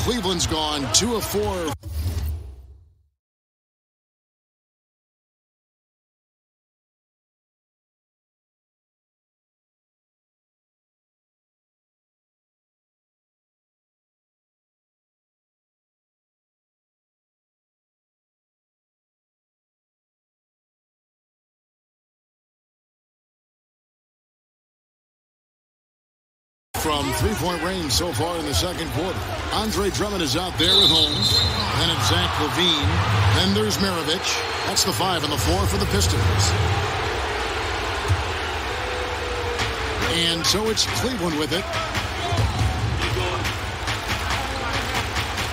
Cleveland's gone 2 of 4. From three-point range so far in the second quarter. Andre Drummond is out there with Holmes. Then it's Zach LaVine. Then there's Maravich. That's the 5 and the 4 for the Pistons. And so it's Cleveland with it.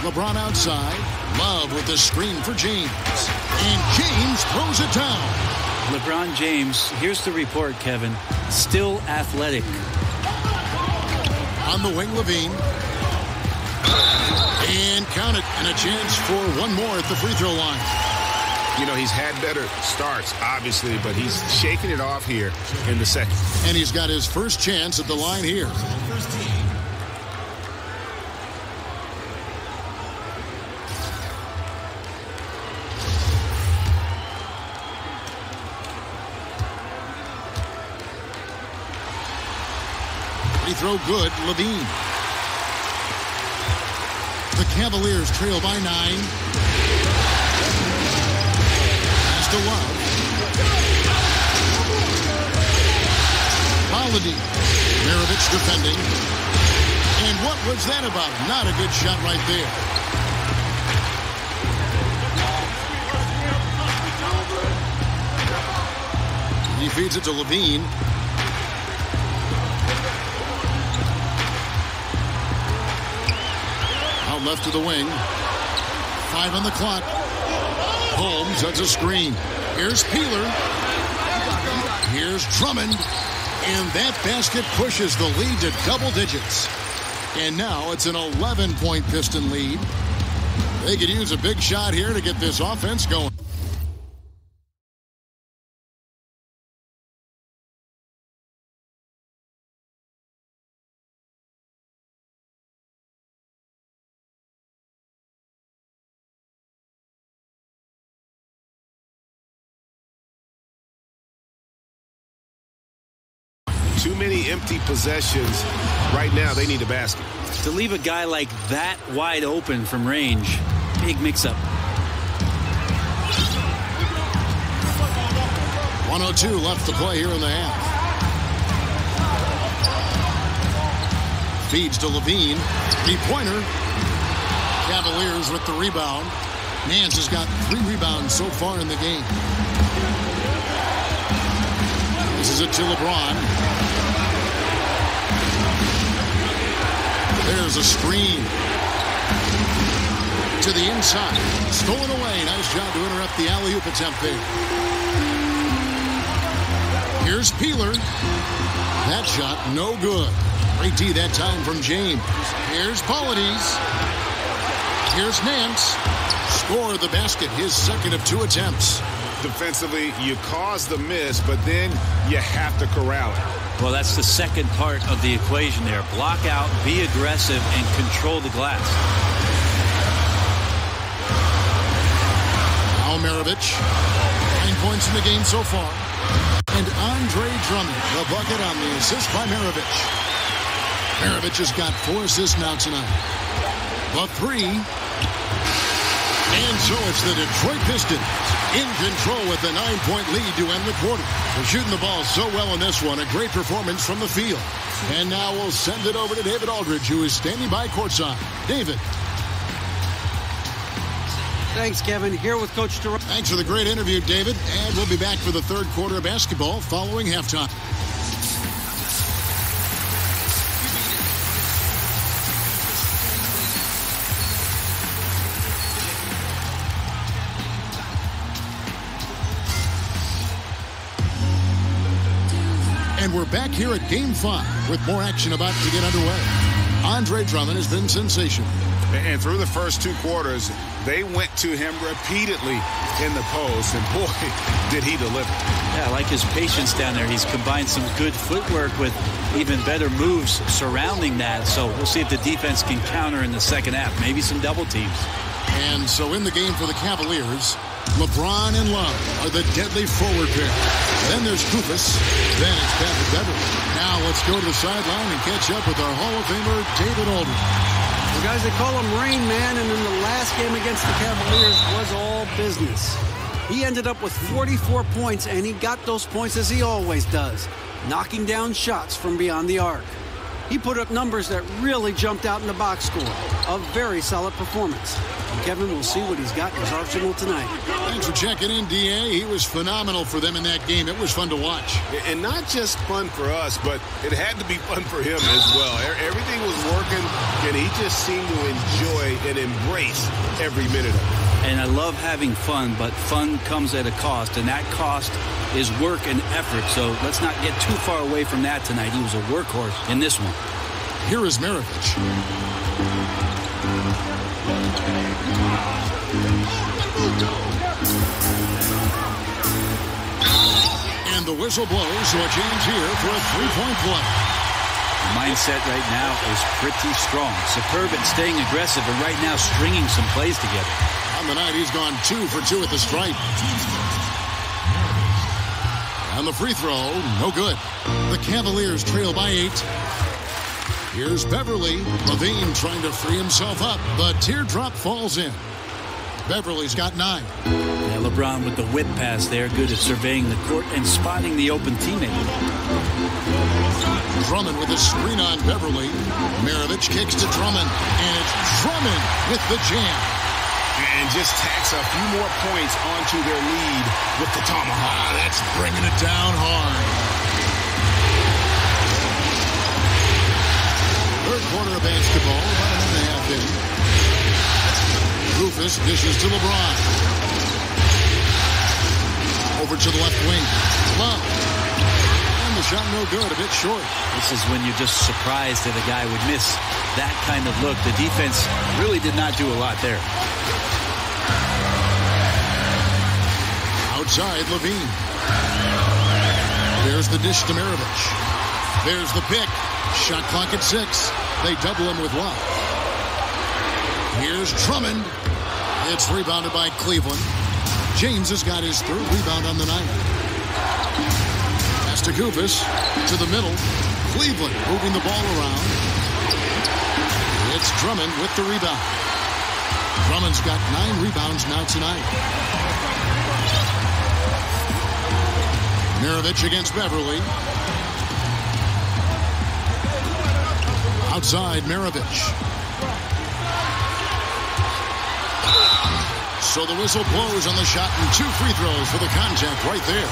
LeBron outside. Love with the screen for James. And James throws it down. LeBron James, here's the report, Kevin. Still athletic. On the wing, LaVine. And count it. And a chance for one more at the free throw line. You know, he's had better starts, obviously, but he's shaking it off here in the second. And he's got his first chance at the line here. Throw good, LaVine. The Cavaliers trail by 9. Pass to Love. Holiday. Maravich defending. And what was that about? Not a good shot right there. He feeds it to LaVine. Left to the wing. 5 on the clock. Holmes, that's a screen. Here's Peeler. Here's Drummond. And that basket pushes the lead to double digits. And now it's an 11-point Piston lead. They could use a big shot here to get this offense going. Too many empty possessions. Right now, they need a basket. To leave a guy like that wide open from range, big mix-up. 102 left to play here in the half. Feeds to LaVine. Three-pointer. Cavaliers with the rebound. Nance has got 3 rebounds so far in the game. This is it to LeBron. There's a screen. To the inside. Stolen away. Nice job to interrupt the alley-oop attempt there. Here's Peeler. That shot, no good. Great D that time from James. Here's Paulides. Here's Nance. Score the basket, his second of 2 attempts. Defensively, you cause the miss, but then you have to corral it. Well, that's the second part of the equation there. Block out, be aggressive, and control the glass. Now Maravich. 9 points in the game so far. And Andre Drummond, the bucket on the assist by Maravich. Maravich has got 4 assists now tonight. The 3. And so it's the Detroit Pistons in control with a 9-point lead to end the quarter. They're shooting the ball so well in this one. A great performance from the field. And now we'll send it over to David Aldridge, who is standing by courtside. David. Thanks, Kevin. Here with Coach Durant. Thanks for the great interview, David. And we'll be back for the third quarter of basketball following halftime. And we're back here at Game 5 with more action about to get underway. Andre Drummond has been sensational. And through the first 2 quarters, They went to him repeatedly in the post, and boy, did he deliver. Yeah, I like his patience down there. He's combined some good footwork with even better moves surrounding that. So we'll see if the defense can counter in the second half. Maybe some double teams. And so in the game for the Cavaliers, LeBron and Love are the deadly forward pair. Then there's Kufis. Then it's Patrick Beverly. Now let's go to the sideline and catch up with our Hall of Famer, David Aldridge. Well, guys, they call him Rain Man, and in the last game against the Cavaliers was all business. He ended up with 44 points, and he got those points as he always does, knocking down shots from beyond the arc. He put up numbers that really jumped out in the box score. A very solid performance. Kevin will see what he's got in his arsenal tonight. Thanks for checking in, D.A. He was phenomenal for them in that game. It was fun to watch. And not just fun for us, but it had to be fun for him as well. Everything was working, and he just seemed to enjoy and embrace every minute of it. And I love having fun, but fun comes at a cost, and that cost is work and effort. So let's not get too far away from that tonight. He was a workhorse in this one. Here is Maravich. And the whistle blows, so a change here for a three-point play. The mindset right now is pretty strong. Superb at staying aggressive, and right now stringing some plays together. On the night, he's gone 2 for 2 at the stripe. And the free throw, no good. The Cavaliers trail by 8. Here's Beverly. Levine trying to free himself up. The teardrop falls in. Beverly's got 9. Yeah, LeBron with the whip pass there. Good at surveying the court and spotting the open teammate. Drummond with a screen on Beverly. Maravich kicks to Drummond. And it's Drummond with the jam. And just tacks a few more points onto their lead with the tomahawk. That's bringing it down hard. Third quarter of basketball, about a minute and a half in. Rufus dishes to LeBron. Over to the left wing. Love. And the shot no good, a bit short. This is when you're just surprised that a guy would miss that kind of look. The defense really did not do a lot there. Outside, Levine. There's the dish to Maravich. There's the pick. Shot clock at 6. They double him with Love. Here's Drummond. It's rebounded by Cleveland. James has got his third rebound on the night. Pass to Kufis. To the middle. Cleveland moving the ball around. It's Drummond with the rebound. Drummond's got 9 rebounds now tonight. Maravich against Beverly. Outside, Maravich. So the whistle blows on the shot and 2 free throws for the contact right there.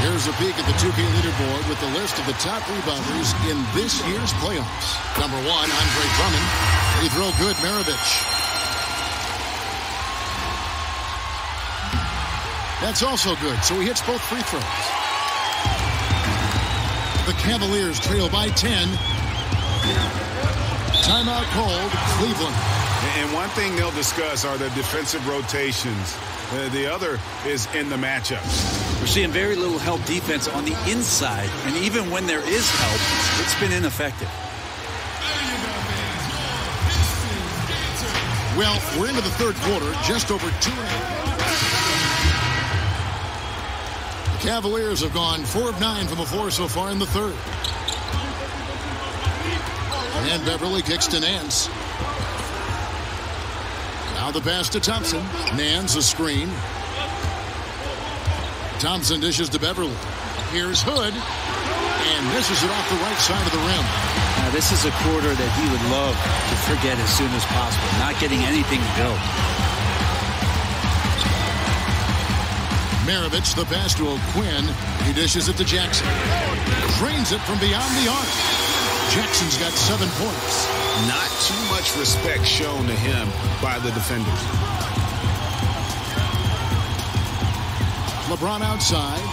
Here's a peek at the 2K leaderboard with the list of the top rebounders in this year's playoffs. Number 1, Andre Drummond. Free throw good, Maravich. That's also good, so he hits both free throws. The Cavaliers trail by 10. Timeout called, Cleveland. And one thing they'll discuss are the defensive rotations. The other is in the matchups. We're seeing very little help defense on the inside, and even when there is help, it's been ineffective. Well, we're into the third quarter, just over 2 The Cavaliers have gone 4 of 9 from the floor so far in the third. And Beverly kicks to Nance. Now the pass to Thompson. Nance a screen. Thompson dishes to Beverly. Here's Hood. And misses it off the right side of the rim. Now this is a quarter that he would love to forget as soon as possible. Not getting anything to go. Maravich, the pass to O'Quinn. He dishes it to Jackson. Drains it from beyond the arc. Jackson's got 7 points. Not too much respect shown to him by the defenders. LeBron outside.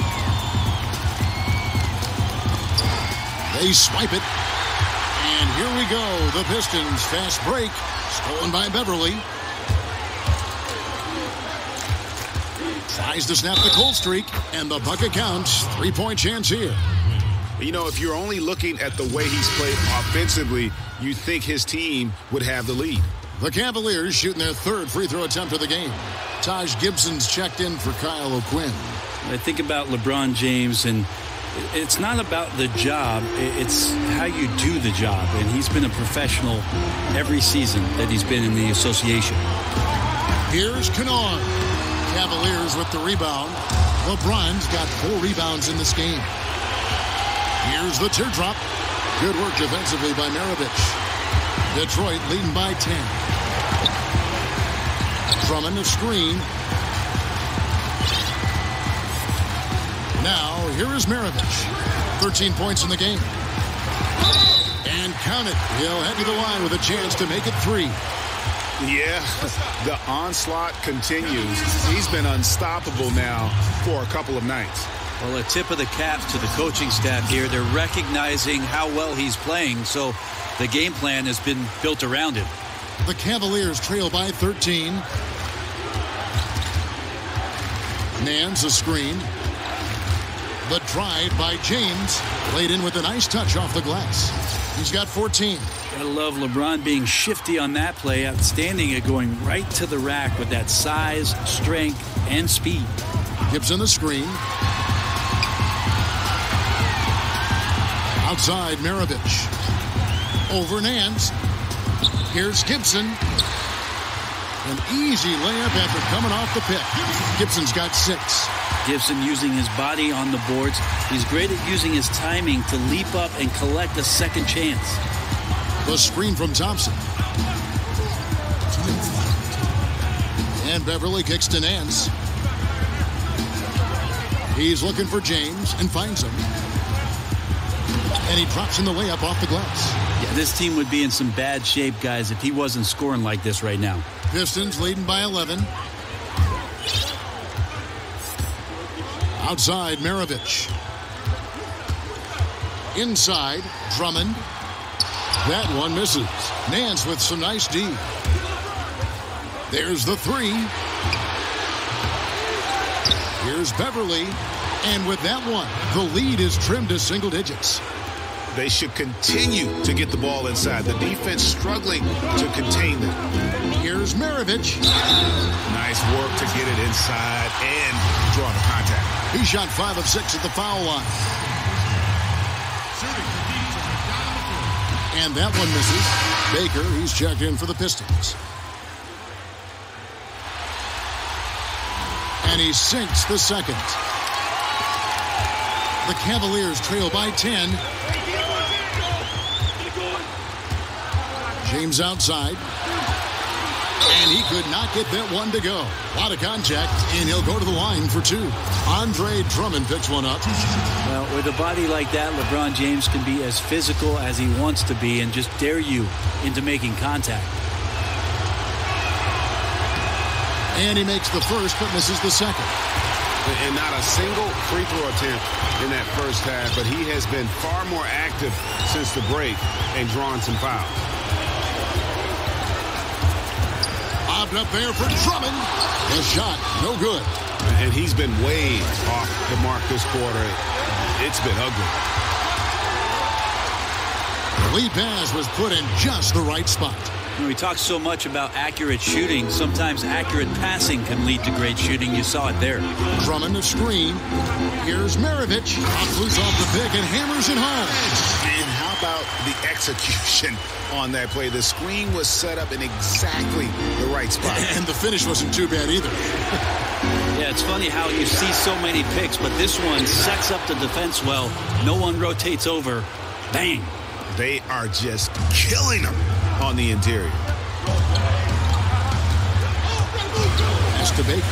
They swipe it. And here we go. The Pistons fast break. Stolen by Beverly. Tries to snap the cold streak, and the bucket counts. 3-point chance here. You know, if you're only looking at the way he's played offensively, you'd think his team would have the lead. The Cavaliers shooting their third free throw attempt of the game. Taj Gibson's checked in for Kyle O'Quinn. I think about LeBron James, and it's not about the job, it's how you do the job. And he's been a professional every season that he's been in the association. Here's Kennard. Cavaliers with the rebound. LeBron's got 4 rebounds in this game. Here's the teardrop. Good work defensively by Maravich. Detroit leading by 10. Drummond a screen. Now, here is Maravich. 13 points in the game. And count it. He'll head to the line with a chance to make it 3. Yeah, the onslaught continues. He's been unstoppable now for a couple of nights. Well, a tip of the cap to the coaching staff here. They're recognizing how well he's playing, so the game plan has been built around him. The Cavaliers trail by 13. Nance a screen. The drive by James. Played in with a nice touch off the glass. He's got 14. Gotta love LeBron being shifty on that play. Outstanding at going right to the rack with that size, strength, and speed. Gibson the screen. Outside Maravich. Over Nance. Here's Gibson. An easy layup after coming off the pick. Gibson's got 6. Gibson using his body on the boards. He's great at using his timing to leap up and collect a second chance. The screen from Thompson. And Beverly kicks to Nance. He's looking for James and finds him. And he drops in the layup off the glass. Yeah, this team would be in some bad shape, guys, if he wasn't scoring like this right now. Pistons leading by 11. Outside, Maravich. Inside, Drummond. That one misses. Nance with some nice D. There's the 3. Here's Beverly. And with that one, the lead is trimmed to single digits. They should continue to get the ball inside. The defense struggling to contain them. Here's Maravich. Nice work to get it inside and draw the contact. He shot 5 of 6 at the foul line. And that one misses. Baker, he's checked in for the Pistons. And he sinks the second. The Cavaliers trail by 10. James outside. And he could not get that one to go. A lot of contact, and he'll go to the line for 2. Andre Drummond picks one up. Well, with a body like that, LeBron James can be as physical as he wants to be and just dare you into making contact. And he makes the first, but misses the second. And not a single free throw attempt in that first half, but he has been far more active since the break and drawn some fouls. Bobbed up there for Drummond. The shot, no good. And he's been way off the mark this quarter. It's been ugly. The lead pass was put in just the right spot. You know, we talk so much about accurate shooting. Sometimes accurate passing can lead to great shooting. You saw it there. Drummond a screen. Here's Maravich. Off loose off the pick and hammers it home. And how about the execution on that play? The screen was set up in exactly the right spot. And the finish wasn't too bad either. Yeah, it's funny how you see so many picks, but this one sets up the defense well. No one rotates over. Bang. They are just killing them on the interior. Pass to Baker.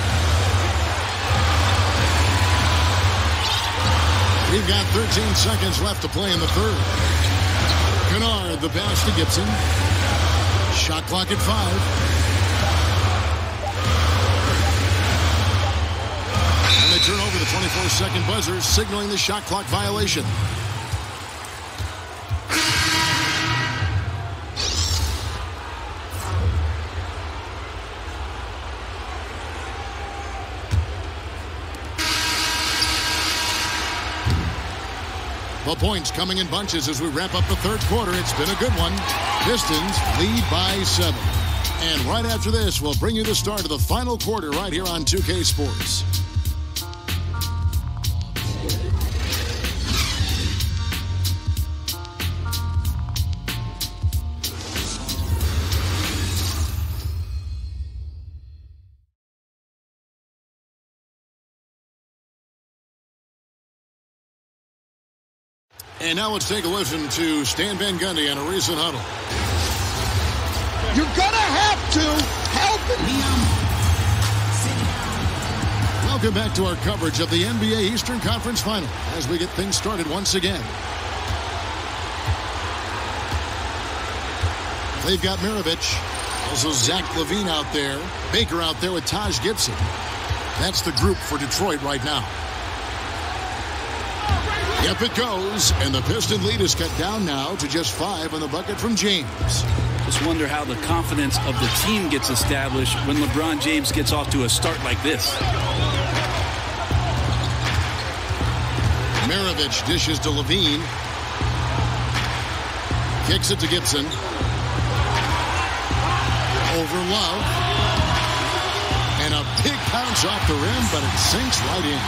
We've got 13 seconds left to play in the third. Kennard, the pass to Gibson. Shot clock at 5. And they turn over the 24-second buzzer, signaling the shot clock violation. The points coming in bunches as we wrap up the third quarter. It's been a good one. Pistons lead by 7. And right after this, we'll bring you the start of the final quarter right here on 2K Sports. And now let's take a listen to Stan Van Gundy on a recent huddle. You're going to have to help it. Welcome back to our coverage of the NBA Eastern Conference Final as we get things started once again. They've got Maravich. Also Zach LaVine out there. Baker out there with Taj Gibson. That's the group for Detroit right now. Yep, it goes, and the Piston lead is cut down now to just 5 on the bucket from James. Just wonder how the confidence of the team gets established when LeBron James gets off to a start like this. Maravich dishes to LaVine. Kicks it to Gibson. Over Love. And a big bounce off the rim, but it sinks right in.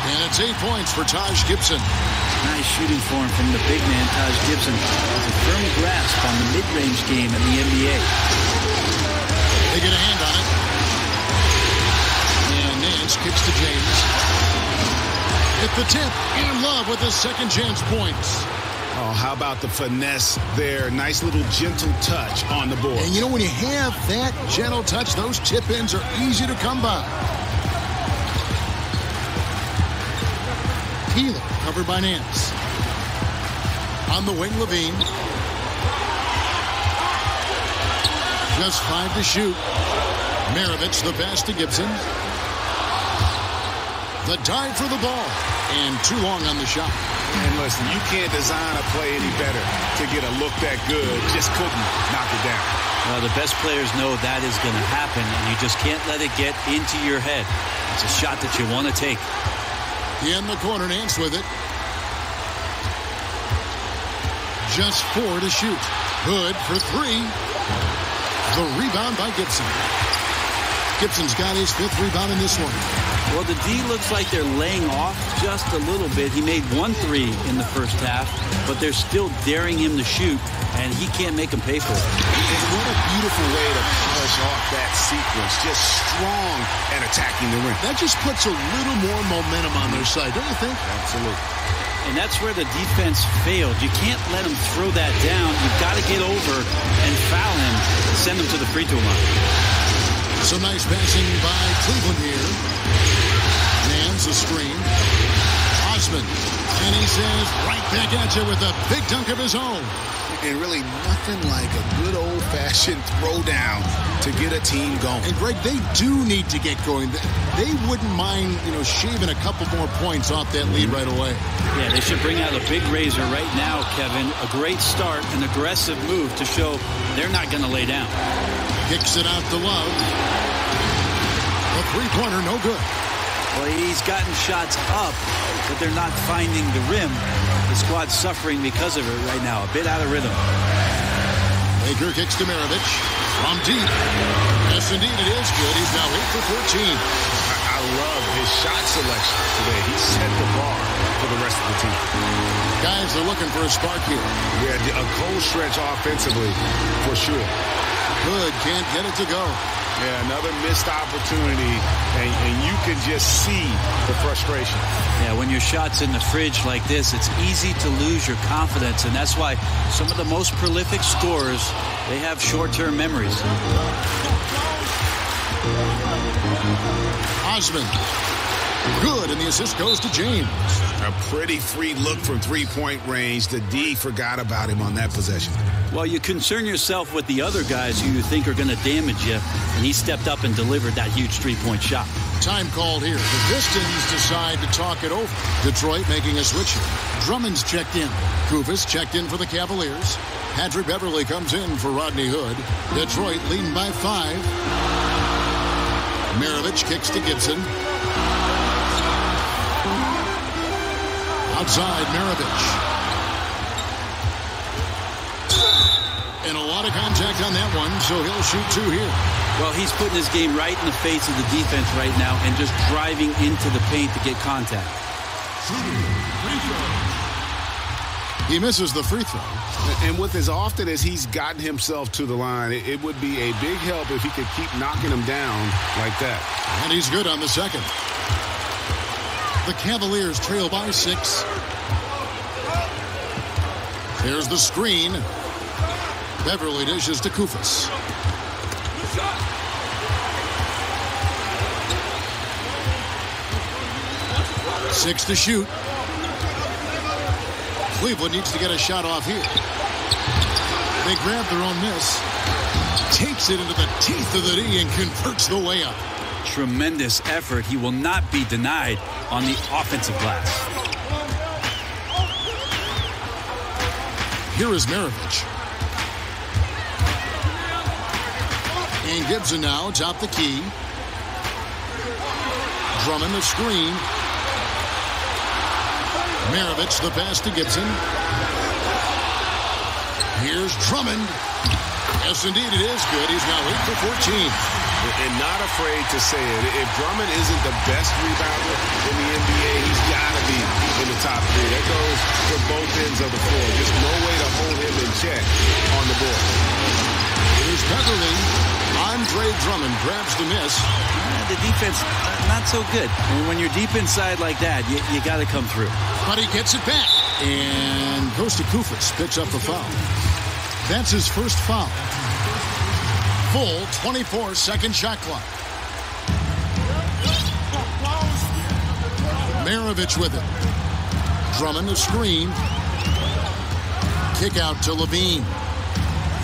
And it's 8 points for Taj Gibson. Nice shooting form from the big man, Taj Gibson. Has a firm grasp on the mid-range game in the NBA. They get a hand on it. And Nance kicks to James. At the tip, and Love with his second chance points. Oh, how about the finesse there? Nice little gentle touch on the board. And you know, when you have that gentle touch, those tip-ins are easy to come by. Keeler covered by Nance. On the wing, LaVine. Just 5 to shoot. Maravich the pass to Gibson. The dive for the ball. And too long on the shot. And listen, you can't design a play any better to get a look that good. Just couldn't knock it down. Well, the best players know that is going to happen, and you just can't let it get into your head. It's a shot that you want to take. In the corner, Nance with it. Just 4 to shoot. Hood for 3. The rebound by Gibson. Gibson's got his 5th rebound in this one. Well, the D looks like they're laying off just a little bit. He made 1 3 in the first half, but they're still daring him to shoot, and he can't make them pay for it. And what a beautiful way to polish off that sequence. Just strong and attacking the rim. That just puts a little more momentum on their side, don't you think? Absolutely. And that's where the defense failed. You can't let him throw that down. You've got to get over and foul him and send him to the free throw line. Some nice passing by Cleveland here. Nance a screen. Osman. And he says right back at you with a big dunk of his own. And really nothing like a good old-fashioned throwdown to get a team going. And, Greg, they do need to get going. They wouldn't mind, shaving a couple more points off that lead right away. Yeah, they should bring out a big razor right now, Kevin. A great start, an aggressive move to show they're not going to lay down. Kicks it out to Love. A three-pointer, no good. Well, he's gotten shots up, but they're not finding the rim. The squad's suffering because of it right now. A bit out of rhythm. Baker kicks to Maravich. From deep. Yes, indeed, it is good. He's now 8 for 14. I love his shot selection today. He set the bar for the rest of the team. Guys are looking for a spark here. Yeah, a cold stretch offensively, for sure. Good, can't get it to go. Yeah, another missed opportunity, and you can just see the frustration. Yeah, when your shot's in the fridge like this, it's easy to lose your confidence, and that's why some of the most prolific scorers, they have short-term memories. Osman. Good, and the assist goes to James. A pretty free look from three-point range. The D forgot about him on that possession. Well, you concern yourself with the other guys who you think are going to damage you, and he stepped up and delivered that huge three-point shot. Time called here. The Pistons decide to talk it over. Detroit making a switch here. Drummond's checked in. Kufis checked in for the Cavaliers. Patrick Beverly comes in for Rodney Hood. Detroit leading by 5. Maravich kicks to Gibson. Outside, Maravich. And a lot of contact on that one, so he'll shoot 2 here. Well, he's putting his game right in the face of the defense right now and just driving into the paint to get contact. He misses the free throw. And with as often as he's gotten himself to the line, it would be a big help if he could keep knocking him down like that. And he's good on the second. The Cavaliers trail by 6. There's the screen. Beverly dishes to Kufis. Six to shoot. Cleveland needs to get a shot off here. They grab their own miss. Takes it into the teeth of the D and converts the layup. Tremendous effort. He will not be denied on the offensive glass. Here is Maravich. And Gibson now top the key. Drummond the screen. Maravich the pass to Gibson. Here's Drummond. Yes, indeed, it is good. He's now 8 for 14. And not afraid to say it. If Drummond isn't the best rebounder in the NBA, he's got to be in the top 3. That goes to both ends of the floor. Just no way to hold him in check on the board. Here's Beverly. Andre Drummond grabs the miss. The defense, not so good. And when you're deep inside like that, you got to come through. But he gets it back. And goes to Kufis. Picks up the foul. That's his first foul. Full 24-second shot clock. Maravich with it. Drummond the screen. Kick out to Levine.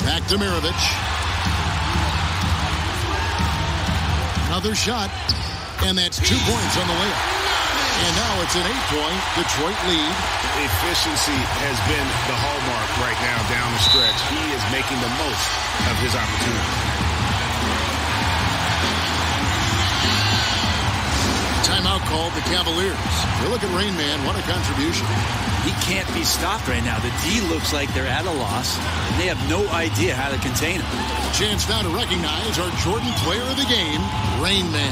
Back to Maravich. Another shot, and that's 2 points on the layup. And now it's an 8-point Detroit lead. Efficiency has been the hallmark right now down the stretch. He is making the most of his opportunity. Timeout called the Cavaliers. They look at Rain Man. What a contribution. He can't be stopped right now. The D looks like they're at a loss, and they have no idea how to contain him. Chance now to recognize our Jordan player of the game, Rain Man.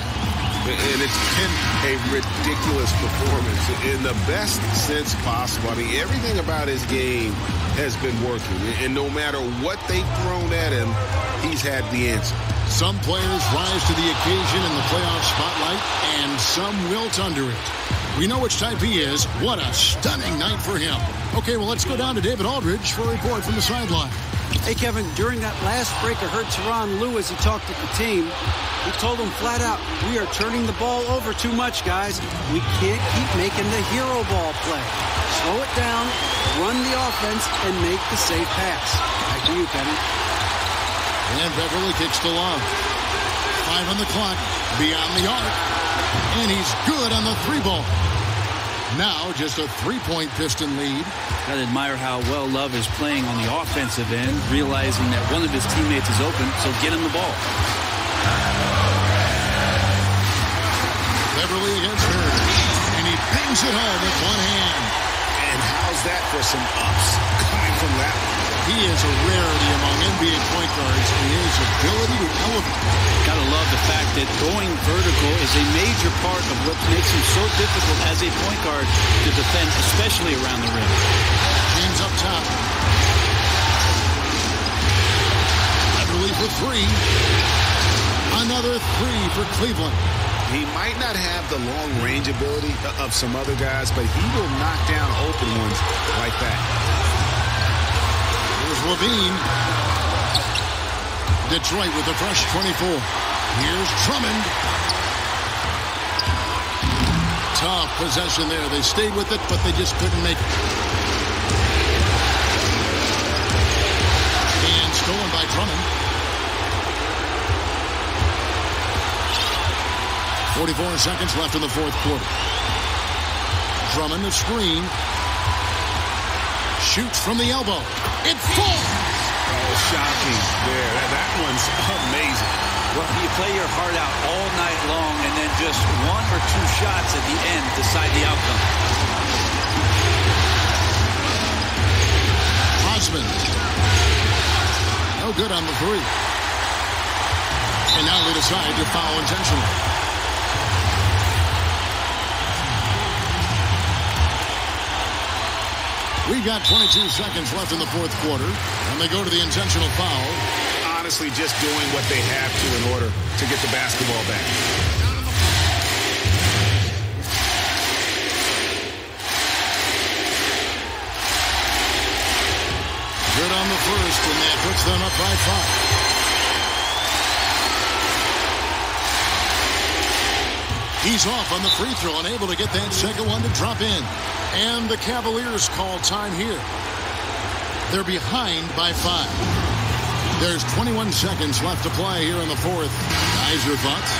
And it's been a ridiculous performance in the best sense possible. I mean, everything about his game has been working. And no matter what they've thrown at him, he's had the answer. Some players rise to the occasion in the playoff spotlight, and some wilt under it. We know which type he is. What a stunning night for him. Okay, well, let's go down to David Aldridge for a report from the sideline. Hey, Kevin, during that last break, I heard Tyronn Lue as he talked to the team. He told them flat out, we are turning the ball over too much, guys. We can't keep making the hero ball play. Slow it down, run the offense, and make the safe pass. Back to you, Kevin. And Beverly kicks to Love. 5 on the clock, beyond the arc. And he's good on the 3-ball. Now just a 3-point Piston lead. Gotta admire how well Love is playing on the offensive end, realizing that one of his teammates is open, so get him the ball. Beverly against Hurd. And he bangs it home with one hand. And how's that for some ups coming from that one? He is a rarity among NBA point guards in his ability to elevate. Gotta love the fact that going vertical is a major part of what makes him so difficult as a point guard to defend, especially around the rim. James up top. Beverly for 3. Another 3 for Cleveland. He might not have the long-range ability of some other guys, but he will knock down open ones like that. Here's Levine. Detroit with a fresh 24. Here's Drummond. Tough possession there. They stayed with it, but they just couldn't make it. And stolen by Drummond. 44 seconds left in the fourth quarter. Drummond the screen. Shoots from the elbow. It falls! Oh, shocking there. That one's amazing. Well, you play your heart out all night long, and then just 1 or 2 shots at the end decide the outcome. good on the three. And now they decide to foul intentionally. We've got 22 seconds left in the fourth quarter, and they go to the intentional foul. Honestly, just doing what they have to in order to get the basketball back. Good on the first, and that puts them up by 5. He's off on the free throw and able to get that second one to drop in. And the Cavaliers call time here. They're behind by 5. There's 21 seconds left to play here in the fourth. Guys, your thoughts?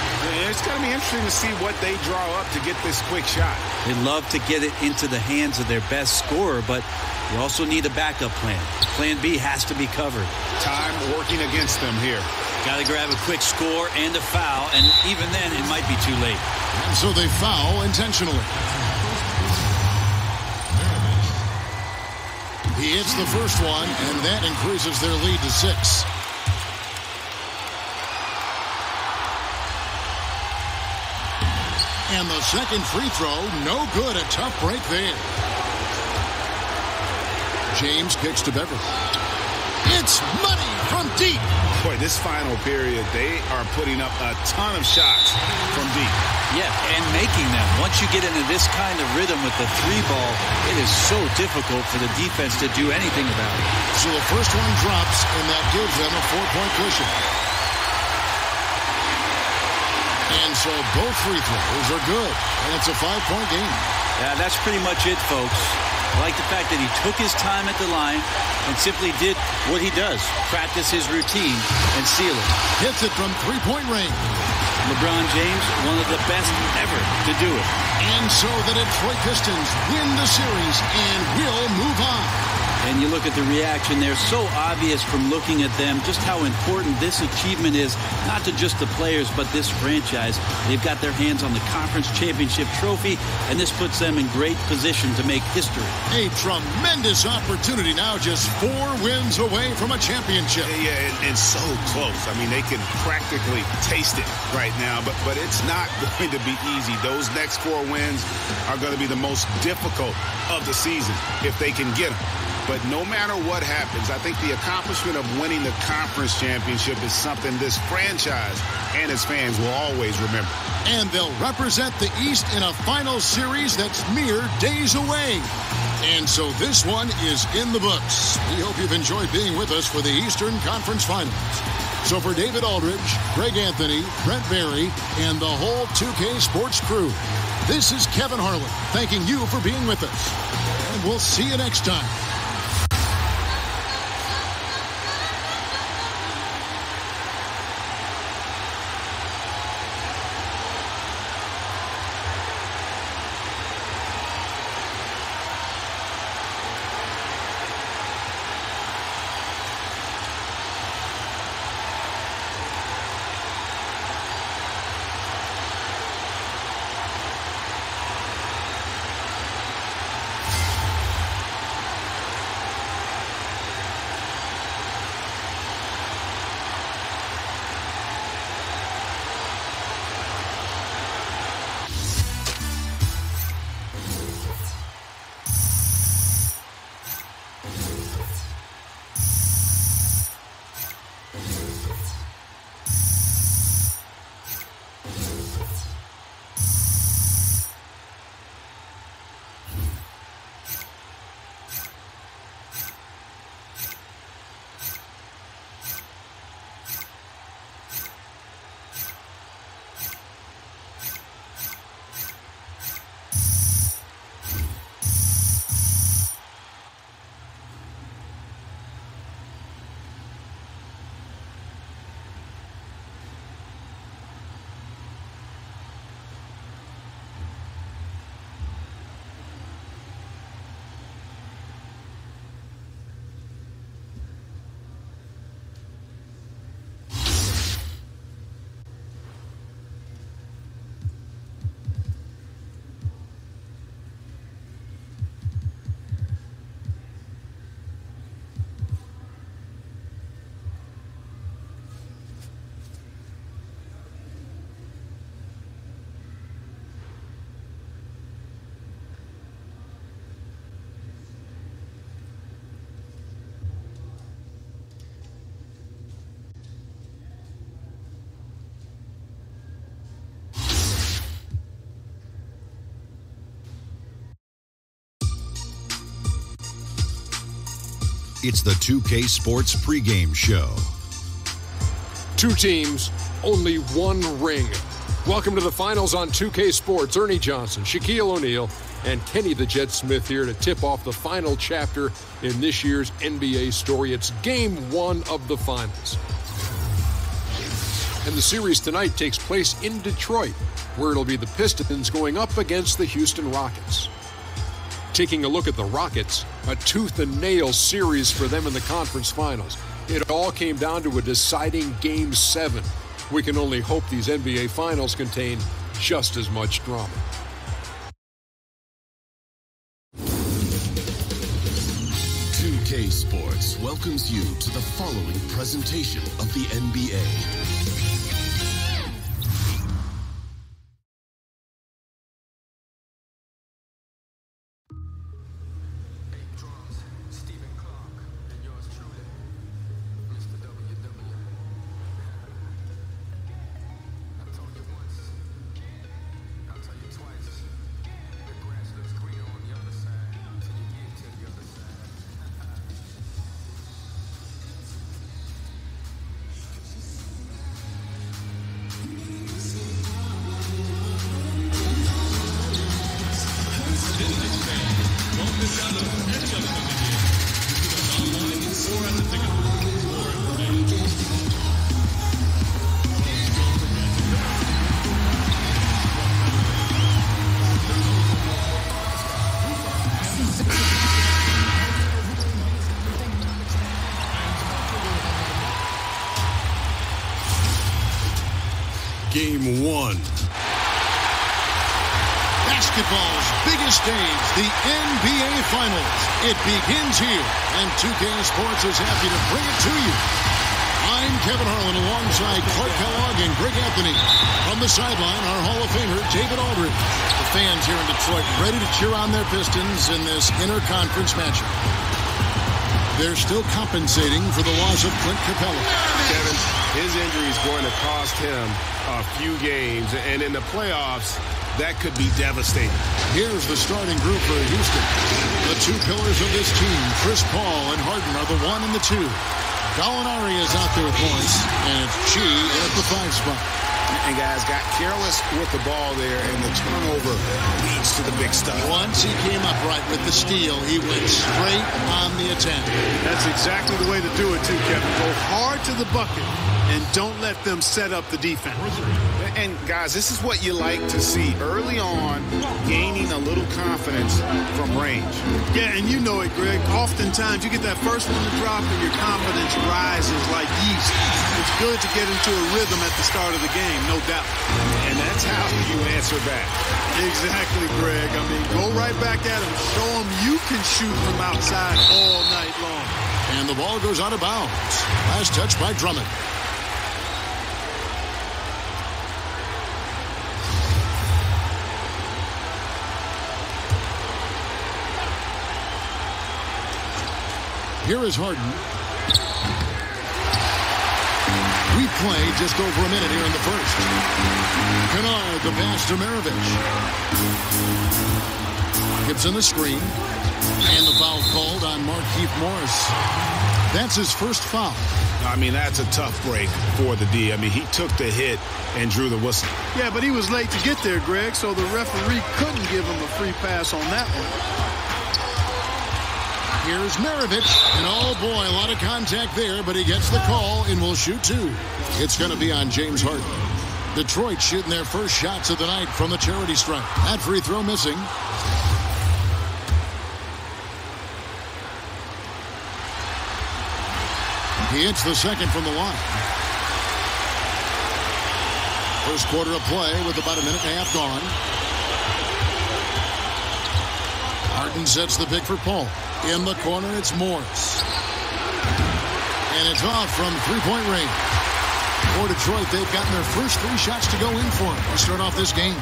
It's going to be interesting to see what they draw up to get this quick shot. They love to get it into the hands of their best scorer, but you also need a backup plan. Plan B has to be covered. Time working against them here. Got to grab a quick score and a foul, and even then it might be too late. And so they foul intentionally. He hits the first one, and that increases their lead to 6. And the second free throw, no good. A tough break there. James kicks to Beverly. It's money from deep. Boy, this final period, they are putting up a ton of shots from deep. Yeah, and making them. Once you get into this kind of rhythm with the three ball, it is so difficult for the defense to do anything about it. So the first one drops, and that gives them a 4-point cushion. And so both free throws are good, and it's a 5-point game. Yeah, that's pretty much it, folks. I like the fact that he took his time at the line and simply did what he does, practice his routine and seal it. Hits it from three-point range. LeBron James, one of the best ever to do it. And so the Detroit Pistons win the series and will move on. And you look at the reaction there, so obvious from looking at them just how important this achievement is, not to just the players, but this franchise. They've got their hands on the conference championship trophy, and this puts them in great position to make history. A tremendous opportunity now, just 4 wins away from a championship. Yeah, and so close. I mean, they can practically taste it right now, but it's not going to be easy. Those next 4 wins are going to be the most difficult of the season if they can get them. But no matter what happens, I think the accomplishment of winning the conference championship is something this franchise and its fans will always remember. And they'll represent the East in a final series that's mere days away. And so this one is in the books. We hope you've enjoyed being with us for the Eastern Conference Finals. So for David Aldridge, Greg Anthony, Brent Barry, and the whole 2K Sports crew, this is Kevin Harlan thanking you for being with us. And we'll see you next time. It's the 2K Sports pregame show. 2 teams, only 1 ring. Welcome to the finals on 2K Sports. Ernie Johnson, Shaquille O'Neal, and Kenny the Jet Smith here to tip off the final chapter in this year's NBA story. It's game 1 of the finals. And the series tonight takes place in Detroit, where it'll be the Pistons going up against the Houston Rockets. Taking a look at the Rockets, a tooth-and-nail series for them in the conference finals. It all came down to a deciding Game 7. We can only hope these NBA finals contain just as much drama. K Sports welcomes you to the following presentation of the NBA. Game 1. Basketball's biggest days, the NBA Finals. It begins here, and 2K Sports is happy to bring it to you. I'm Kevin Harlan alongside Clark Kellogg and Greg Anthony. From the sideline, our Hall of Famer, David Aldridge. The fans here in Detroit ready to cheer on their Pistons in this interconference matchup. They're still compensating for the loss of Clint Capella. Kevin, his injury is going to cost him a few games, and in the playoffs, that could be devastating. Here's the starting group for Houston. The 2 pillars of this team, Chris Paul and Harden, are the 1 and the 2. Gallinari is out there with points, and it's Chi at the 5 spot. And guys got careless with the ball there, and the turnover leads to the big stuff. Once he came upright with the steal, he went straight on the attack. That's exactly the way to do it, too, Kevin. Go hard to the bucket and don't let them set up the defense. And, guys, this is what you like to see early on, gaining a little confidence from range. Yeah, and you know it, Greg. Oftentimes, you get that first one to drop and your confidence rises like yeast. It's good to get into a rhythm at the start of the game, no doubt. And that's how you answer back. Exactly, Greg. I mean, go right back at him. Show him you can shoot from outside all night long. And the ball goes out of bounds. Last touch by Drummond. Here is Harden. We play just over a minute here in the first. Kennard, the pass to Maravich. Gibson the screen. And the foul called on Markieff Morris. That's his first foul. I mean, that's a tough break for the D. I mean, he took the hit and drew the whistle. Yeah, but he was late to get there, Greg, so the referee couldn't give him a free pass on that one. Here's Maravich, and oh boy, a lot of contact there, but he gets the call and will shoot 2. It's going to be on James Harden. Detroit shooting their first shots of the night from the charity stripe. That free throw missing. He hits the second from the line. First quarter of play with about a minute and a half gone. Harden sets the pick for Paul. In the corner, it's Morris. And it's off from three-point range. For Detroit, they've gotten their first 3 shots to go in for them to start off this game.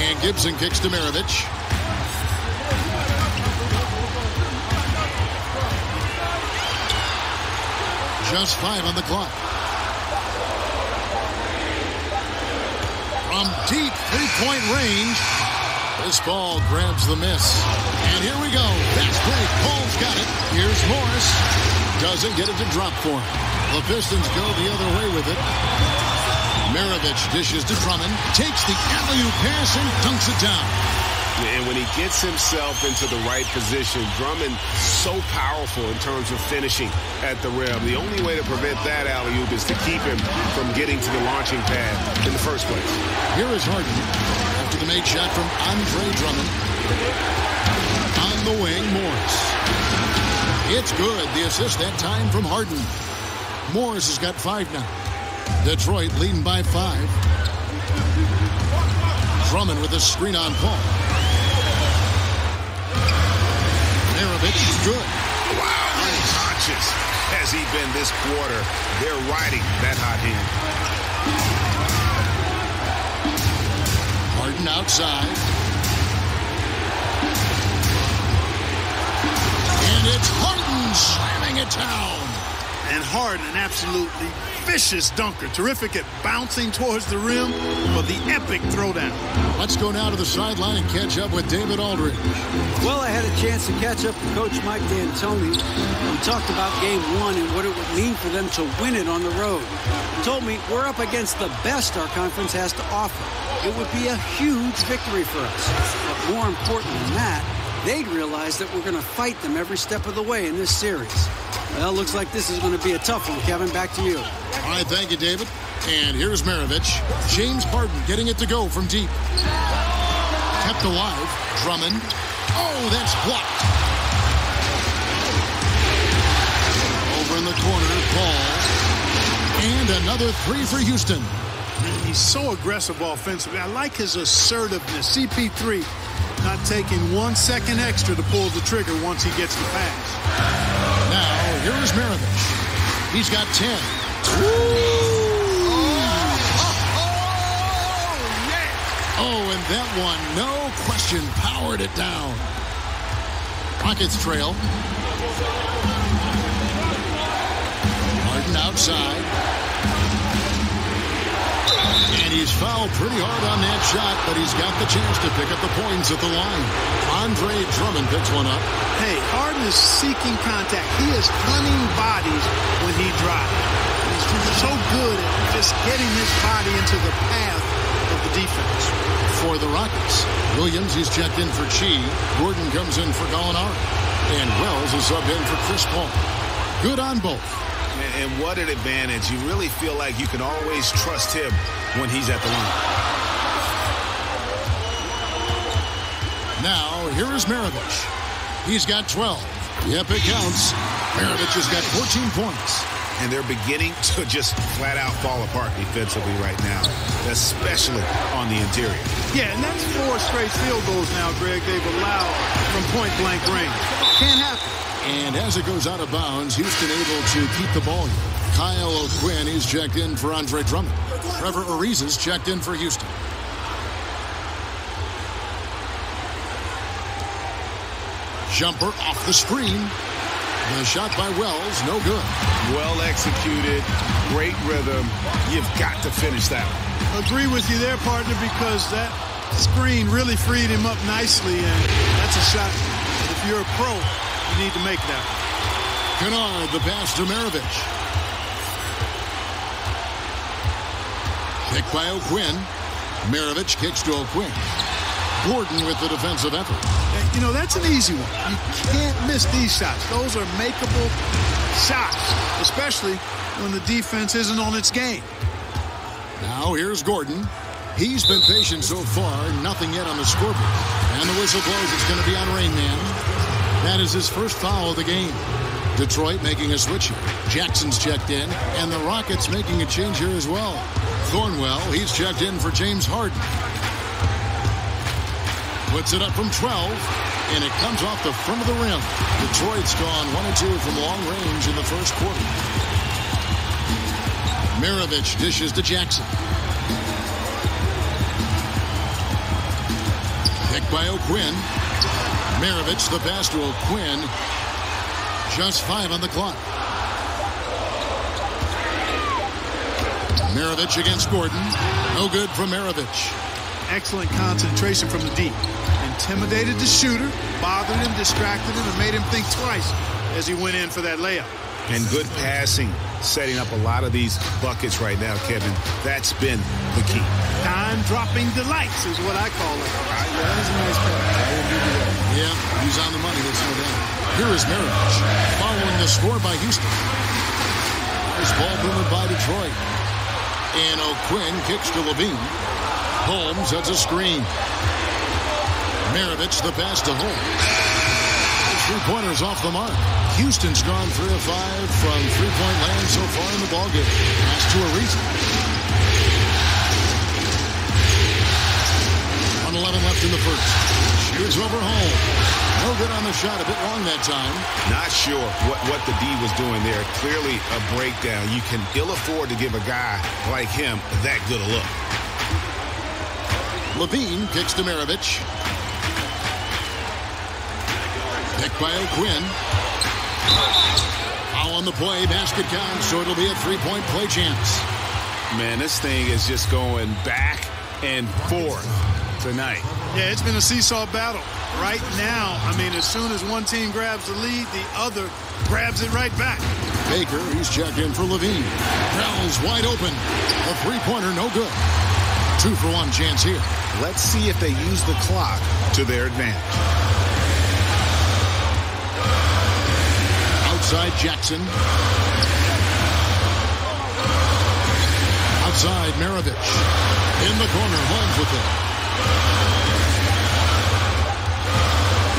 And Gibson kicks to Maravich. Just 5 on the clock. From deep 3-point range, this ball grabs the miss. And here we go. Drummond's got it. Here's Morris. Doesn't get it to drop for him. The Pistons go the other way with it. Maravich dishes to Drummond. Takes the alley-oop pass and dunks it down. And when he gets himself into the right position, Drummond so powerful in terms of finishing at the rim. The only way to prevent that alley-oop is to keep him from getting to the launching pad in the first place. Here is Harden after the made shot from Andre Drummond. On the wing, Morris. It's good. The assist that time from Harden. Morris has got 5 now. Detroit leading by 5. Drummond with a screen on Paul. Maravich is good. Wow, unconscious has he been this quarter. They're riding that hot hand. Harden outside. And it's Harden slamming it down. And Harden, an absolutely vicious dunker. Terrific at bouncing towards the rim for the epic throwdown. Let's go now to the sideline and catch up with David Aldridge. Well, I had a chance to catch up with Coach Mike D'Antoni. We talked about Game 1 and what it would mean for them to win it on the road. He told me we're up against the best our conference has to offer. It would be a huge victory for us. But more important than that, they'd realize that we're going to fight them every step of the way in this series. Well, looks like this is going to be a tough one, Kevin. Back to you. All right, thank you, David. And here's Maravich. James Harden getting it to go from deep. Kept alive. Drummond. Oh, that's blocked. Over in the corner, Paul. And another 3 for Houston. He's so aggressive offensively. I like his assertiveness. CP3 not taking 1 second extra to pull the trigger once he gets the pass. Now, here is Maravich. He's got 10. Oh, and that one, no question, powered it down. Rockets trail. Harden outside. And he's fouled pretty hard on that shot, but he's got the chance to pick up the points at the line. Andre Drummond picks one up. Hey, Harden is seeking contact. He is hunting bodies when he drives. He's so good at just getting his body into the path of the defense. For the Rockets, Williams, he's checked in for Chi. Gordon comes in for Gallinari. And Wells is subbed in for Chris Paul. Good on both. And what an advantage. You really feel like you can always trust him when he's at the line. Now, here is Maravich. He's got 12. Yep, it counts. Maravich has got 14 points. And they're beginning to just flat out fall apart defensively right now, especially on the interior. Yeah, and that's 4 straight field goals now, Greg, they've allowed from point-blank range. Can't happen. And as it goes out of bounds, Houston able to keep the ball here. Kyle O'Quinn, he's checked in for Andre Drummond. Trevor Ariza's checked in for Houston. Jumper off the screen. The shot by Wells, no good. Well executed, great rhythm. You've got to finish that one. Agree with you there, partner, because that screen really freed him up nicely, and that's a shot. If you're a pro, you need to make that. Kennard, the pass to Maravich. Kick by O'Quinn. Maravich kicks to O'Quinn. Gordon with the defensive effort. You know, that's an easy one. You can't miss these shots. Those are makeable shots, especially when the defense isn't on its game. Now here's Gordon. He's been patient so far. Nothing yet on the scoreboard. And the whistle blows. It's going to be on Rain Man. That is his first foul of the game. Detroit making a switch here. Jackson's checked in. And the Rockets making a change here as well. Thornwell, he's checked in for James Harden. Puts it up from 12, and it comes off the front of the rim. Detroit's gone 1-2 from long range in the first quarter. Maravich dishes to Jackson. Pick by O'Quinn. Maravich, the pass to O'Quinn. Just 5 on the clock. Maravich against Gordon. No good from Maravich. Excellent concentration from the deep. And intimidated the shooter, bothered him, distracted him, and made him think twice as he went in for that layup. And good passing, setting up a lot of these buckets right now, Kevin. That's been the key. Time-dropping delights is what I call it. That was a nice pass. Yeah, he's on the money, there's no doubt. Here is Maravich, following the score by Houston. Nice ball movement by Detroit. And O'Quinn kicks to Levine. Holmes has a screen. Maravich, the pass to Holmes. Three-pointers off the mark. Houston's gone 3 of 5 from three-point land so far in the ballgame. That's to a reason. 1:11 left in the first. Shoots over home. No good on the shot. A bit long that time. Not sure what the D was doing there. Clearly a breakdown. You can ill afford to give a guy like him that good a look. Levine kicks to Maravich. Picked by O'Quinn. Foul on the play. Basket counts, so it'll be a three-point play chance. Man, this thing is just going back and forth tonight. Yeah, it's been a seesaw battle. Right now, I mean, as soon as one team grabs the lead, the other grabs it right back. Baker, he's checked in for Levine. Bell's wide open. A three-pointer, no good. 2-for-1 chance here. Let's see if they use the clock to their advantage. Outside Jackson. Outside Maravich. In the corner, Holmes with it.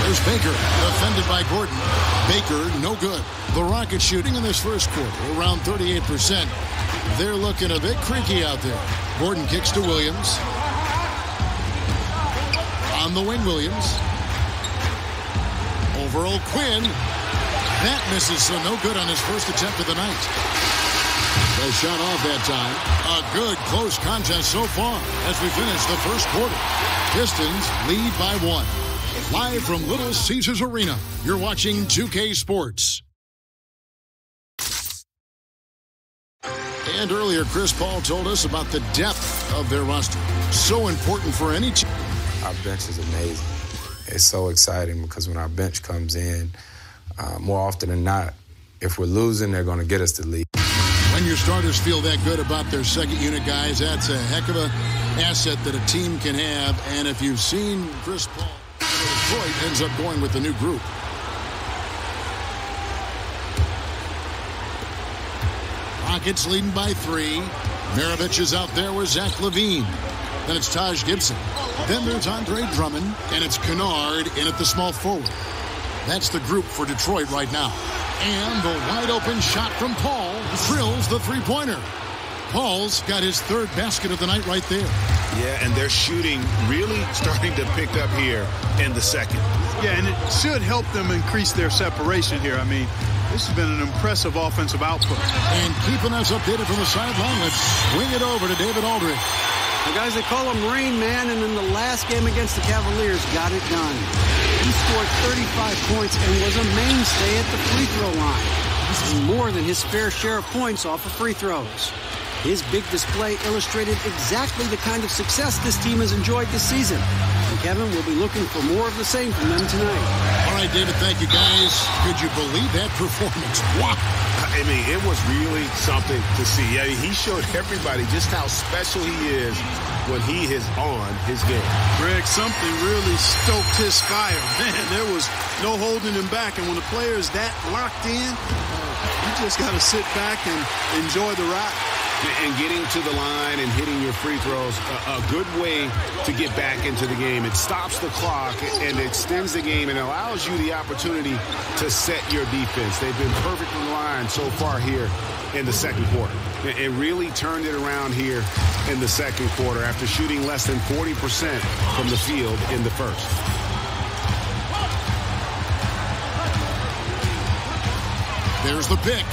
There's Baker, defended by Gordon. Baker, no good. The Rockets shooting in this first quarter, around 38%. They're looking a bit creaky out there. Gordon kicks to Williams. On the wing, Williams. Over O'Quinn. That misses, so no good on his first attempt of the night. No shot off that time. A good close contest so far as we finish the first quarter. Pistons lead by 1. Live from Little Caesars Arena, you're watching 2K Sports. And earlier, Chris Paul told us about the depth of their roster. So important for any team. Our bench is amazing. It's so exciting because when our bench comes in, more often than not, if we're losing, they're going to get us the lead. When your starters feel that good about their second unit guys, that's a heck of an asset that a team can have. And if you've seen Chris Paul, Detroit ends up going with the new group. Rockets leading by 3. Maravich is out there with Zach LaVine. Then it's Taj Gibson. Then there's Andre Drummond. And it's Kennard in at the small forward. That's the group for Detroit right now. And the wide-open shot from Paul drills the three-pointer. Paul's got his third basket of the night right there. Yeah, and their shooting really starting to pick up here in the second. Yeah, and it should help them increase their separation here. I mean, this has been an impressive offensive output. And keeping us updated from the sideline, let's swing it over to David Aldridge. The guys, they call him Rain Man, and in the last game against the Cavaliers, got it done. He scored 35 points and was a mainstay at the free throw line. This is more than his fair share of points off of free throws. His big display illustrated exactly the kind of success this team has enjoyed this season. And Kevin will be looking for more of the same from them tonight. All right, David, thank you, guys. Could you believe that performance? Wow. I mean, it was really something to see. I mean, he showed everybody just how special he is when he is on his game. Greg, something really stoked his fire. Man, there was no holding him back. And when the player is that locked in, you just got to sit back and enjoy the ride. And getting to the line and hitting your free throws, a good way to get back into the game. It stops the clock and extends the game and allows you the opportunity to set your defense. They've been perfect in the line so far here in the second quarter. It really turned it around here in the second quarter after shooting less than 40% from the field in the first. There's the pick.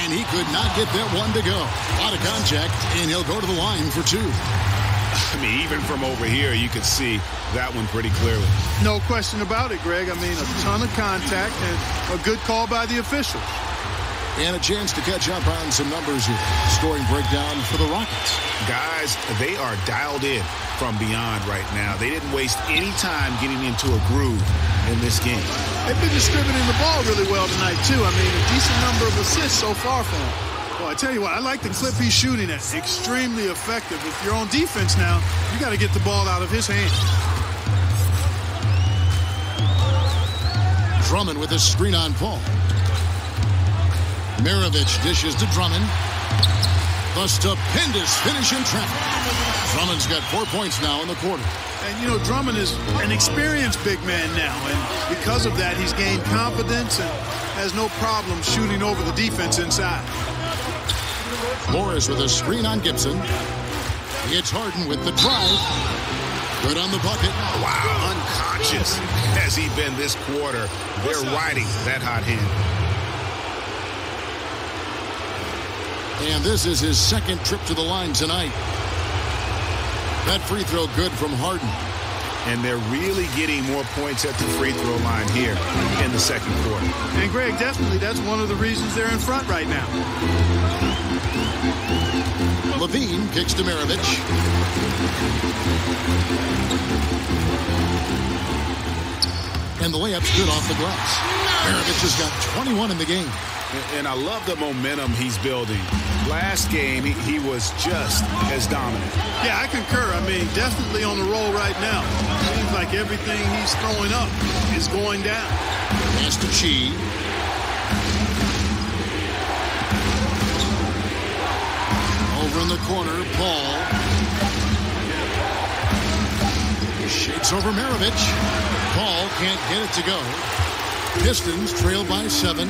And he could not get that one to go. A lot of contact, and he'll go to the line for 2. I mean, even from over here, you could see that one pretty clearly. No question about it, Greg. I mean, a ton of contact and a good call by the officials. And a chance to catch up on some numbers here. Scoring breakdown for the Rockets. Guys, they are dialed in from beyond right now. They didn't waste any time getting into a groove in this game. They've been distributing the ball really well tonight, too. I mean, a decent number of assists so far for them. Well, I tell you what, I like the clip he's shooting at. Extremely effective. If you're on defense now, you got to get the ball out of his hand. Drummond with a screen on Paul. Maravich dishes to Drummond. The stupendous finish in traffic. Drummond's got 4 points now in the quarter. And, you know, Drummond is an experienced big man now. And because of that, he's gained confidence and has no problem shooting over the defense inside. Morris with a screen on Gibson. It's Harden with the drive. Good on the bucket. Wow, unconscious has he been this quarter. They're riding that hot hand. And this is his second trip to the line tonight. That free throw good from Harden. And they're really getting more points at the free throw line here in the second quarter. And, Greg, definitely that's one of the reasons they're in front right now. Levine kicks to Maravich. And the layup's good off the glass. Maravich has got 21 in the game. And I love the momentum he's building. Last game, he was just as dominant. Yeah, I concur. I mean, definitely on the roll right now. Seems like everything he's throwing up is going down. Pass to Chi. Over in the corner, Paul. Shakes over Maravich. Paul can't get it to go. Pistons trail by 7.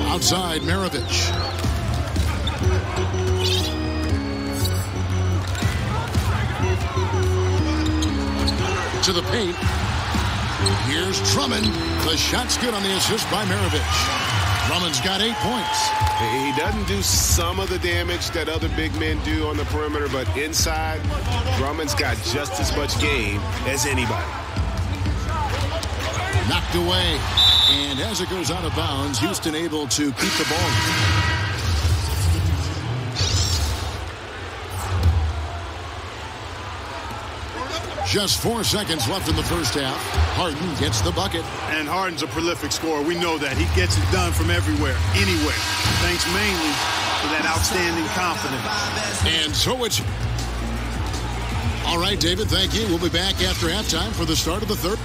Outside, Maravich. To the paint. Here's Drummond. The shot's good on the assist by Maravich. Drummond's got 8 points. He doesn't do some of the damage that other big men do on the perimeter, but inside, Drummond's got just as much game as anybody. Knocked away. And as it goes out of bounds, Houston able to keep the ball. Just 4 seconds left in the first half. Harden gets the bucket. And Harden's a prolific scorer. We know that. He gets it done from everywhere, anywhere. Thanks mainly to that outstanding confidence. And so it's... All right, David, thank you. We'll be back after halftime for the start of the third.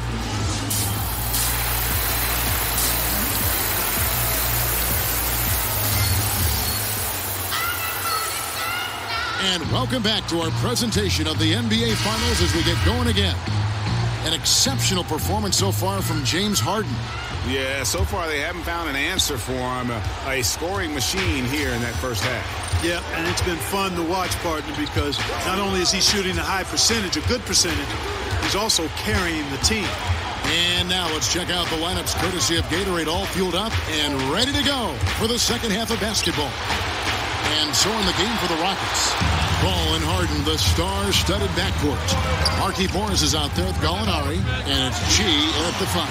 And welcome back to our presentation of the NBA Finals as we get going again. An exceptional performance so far from James Harden. Yeah, so far they haven't found an answer for him. A scoring machine here in that first half. Yeah, and it's been fun to watch, partner, because not only is he shooting a high percentage, a good percentage, he's also carrying the team. And now let's check out the lineups courtesy of Gatorade, all fueled up and ready to go for the second half of basketball. And so in the game for the Rockets. Paul and Harden, the star-studded backcourt. Markieff Morris is out there with Gallinari, and it's Chi at the 5.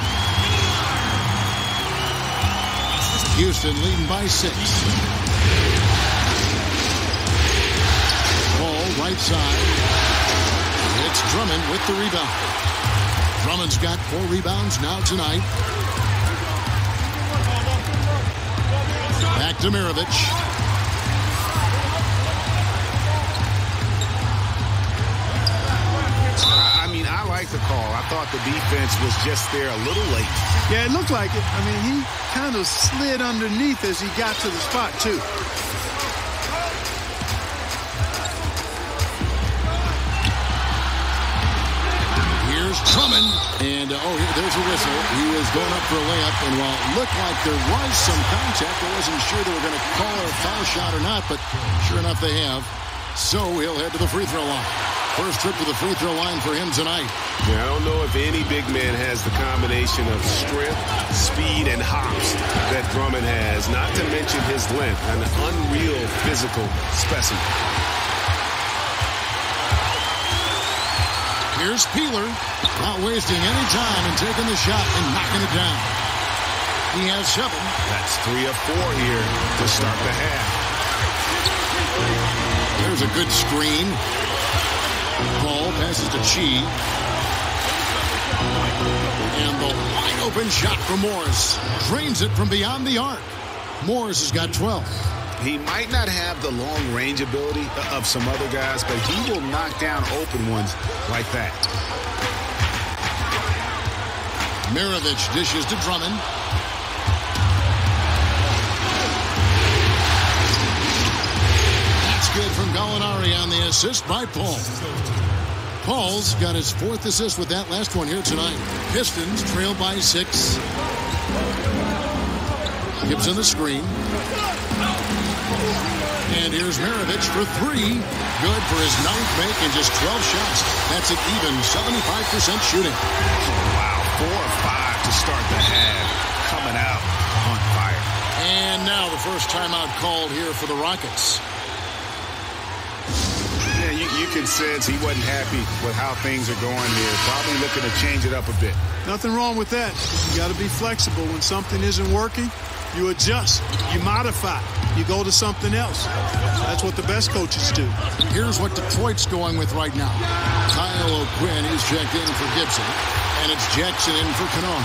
Houston leading by 6. Paul right side. It's Drummond with the rebound. Drummond's got 4 rebounds now tonight. Back to Maravich. I like the call. I thought the defense was just there a little late. Yeah, it looked like it. I mean, he kind of slid underneath as he got to the spot, too. Here's Drummond. And, there's a whistle. He was going up for a layup. And while it looked like there was some contact, I wasn't sure they were going to call a foul shot or not. But sure enough, they have. So he'll head to the free throw line. First trip to the free throw line for him tonight. Yeah, I don't know if any big man has the combination of strength, speed, and hops that Drummond has, not to mention his length, an unreal physical specimen. Here's Peeler, not wasting any time and taking the shot and knocking it down. He has 7. That's 3 of 4 here to start the half. There's a good screen. Ball passes to Chi. And the wide open shot from Morris. Drains it from beyond the arc. Morris has got 12. He might not have the long range ability of some other guys, but he will knock down open ones like that. Mirovich dishes to Drummond. That's good from Gallinari on the assist by Paul. Paul's got his 4th assist with that last one here tonight. Pistons trail by 6. Gibson the screen. And here's Mirovich for 3. Good for his 9th make and just 12 shots. That's an even 75% shooting. Wow, 4 or 5 to start the half. Coming out on fire. And now the first timeout called here for the Rockets. Yeah, you can sense he wasn't happy with how things are going here. Probably looking to change it up a bit. Nothing wrong with that. You got to be flexible. When something isn't working, you adjust, you modify, you go to something else. That's what the best coaches do. Here's what Detroit's going with right now. Kyle O'Quinn is checked in for Gibson, and it's Jackson in for Kennard.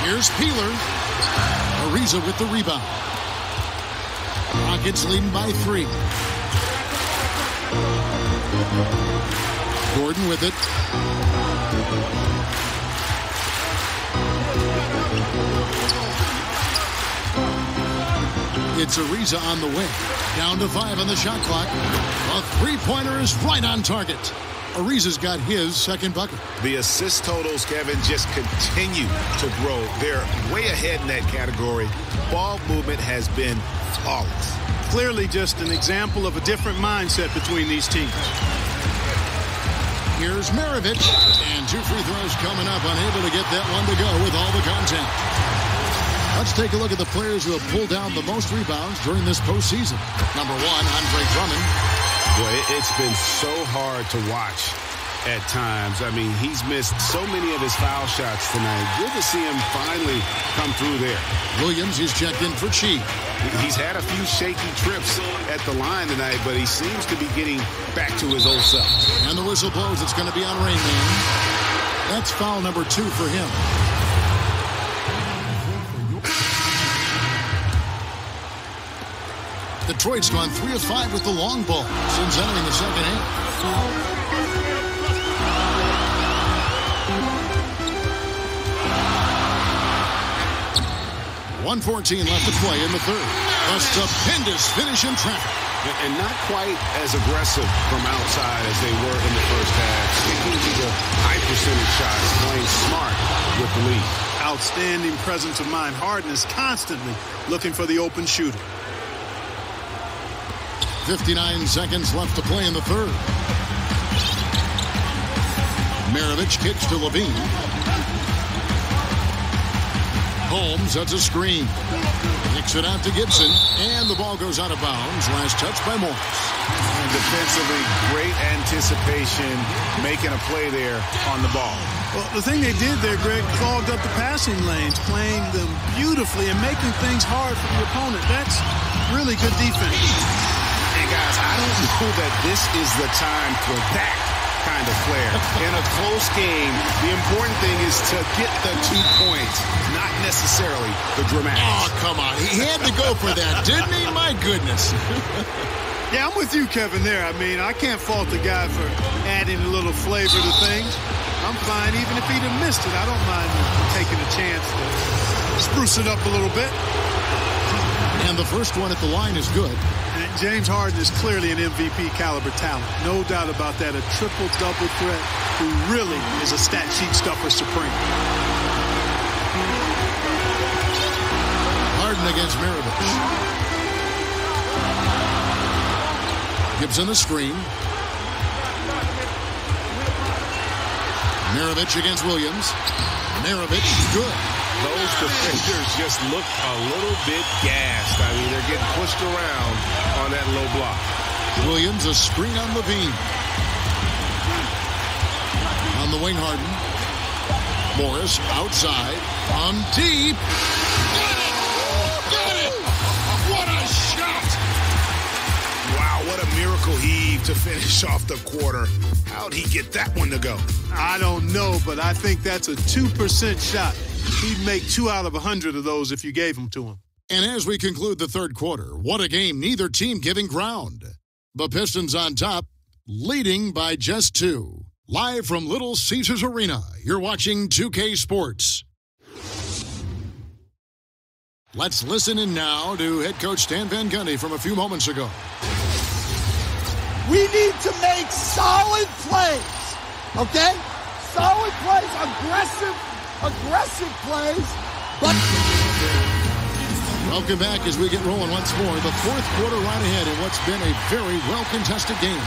Here's Peeler. Ariza with the rebound. Rockets leading by 3. Gordon with it. It's Ariza on the way. Down to 5 on the shot clock. A three-pointer is right on target. Ariza's got his 2nd bucket. The assist totals, Kevin, just continue to grow. They're way ahead in that category. Ball movement has been flawless. Clearly just an example of a different mindset between these teams. Here's Mirovich. And 2 free throws coming up. Unable to get that one to go with all the contact. Let's take a look at the players who have pulled down the most rebounds during this postseason. Number 1, Andre Drummond. Boy, it's been so hard to watch at times. I mean, he's missed so many of his foul shots tonight. Good to see him finally come through there. Williams is checked in for Chi. He's had a few shaky trips at the line tonight, but he seems to be getting back to his old self. And the whistle blows. It's going to be on Rain Man. That's foul number 2 for him. Detroit's gone 3 of 5 with the long ball since entering the second half. 1:14 left to play in the 3rd. A stupendous finish in traffic. And not quite as aggressive from outside as they were in the first half. Sticking to the high percentage shots, playing smart with the lead. Outstanding presence of mind. Harden is constantly looking for the open shooter. 59 seconds left to play in the 3rd. Mirovich kicks to Levine. Holmes sets a screen. Kicks it out to Gibson. And the ball goes out of bounds. Last touch by Morris. And defensively, great anticipation, making a play there on the ball. Well, the thing they did there, Greg, clogged up the passing lanes, playing them beautifully and making things hard for the opponent. That's really good defense. And guys, I don't know that this is the time for that kind of flair. In a close game, the important thing is to get the 2 points, not necessarily the dramatics. Oh, come on. He had to go for that, didn't he? My goodness. Yeah, I'm with you, Kevin, there. I mean, I can't fault the guy for adding a little flavor to things. I'm fine even if he'd have missed it. I don't mind taking a chance to spruce it up a little bit. And the first one at the line is good. And James Harden is clearly an MVP caliber talent. No doubt about that. A triple-double threat who really is a stat sheet stuffer supreme. Harden against Mirovich. Gibson the screen. Mirovich against Williams. Mirovich, good. Those defenders just look a little bit gassed. I mean, they're getting pushed around on that low block. Williams, a screen on Levine. On the wing, Harden. Morris outside, on deep. Got it! Got it! What a shot! Wow, what a miracle heave to finish off the quarter. How'd he get that one to go? I don't know, but I think that's a 2% shot. He'd make 2 out of 100 of those if you gave them to him. And as we conclude the third quarter, what a game, neither team giving ground. The Pistons on top, leading by just 2. Live from Little Caesars Arena, you're watching 2K Sports. Let's listen in now to head coach Stan Van Gundy from a few moments ago. We need to make solid plays, okay? Solid plays, aggressive plays. But welcome back as we get rolling once more. The fourth quarter right ahead in what's been a very well-contested game.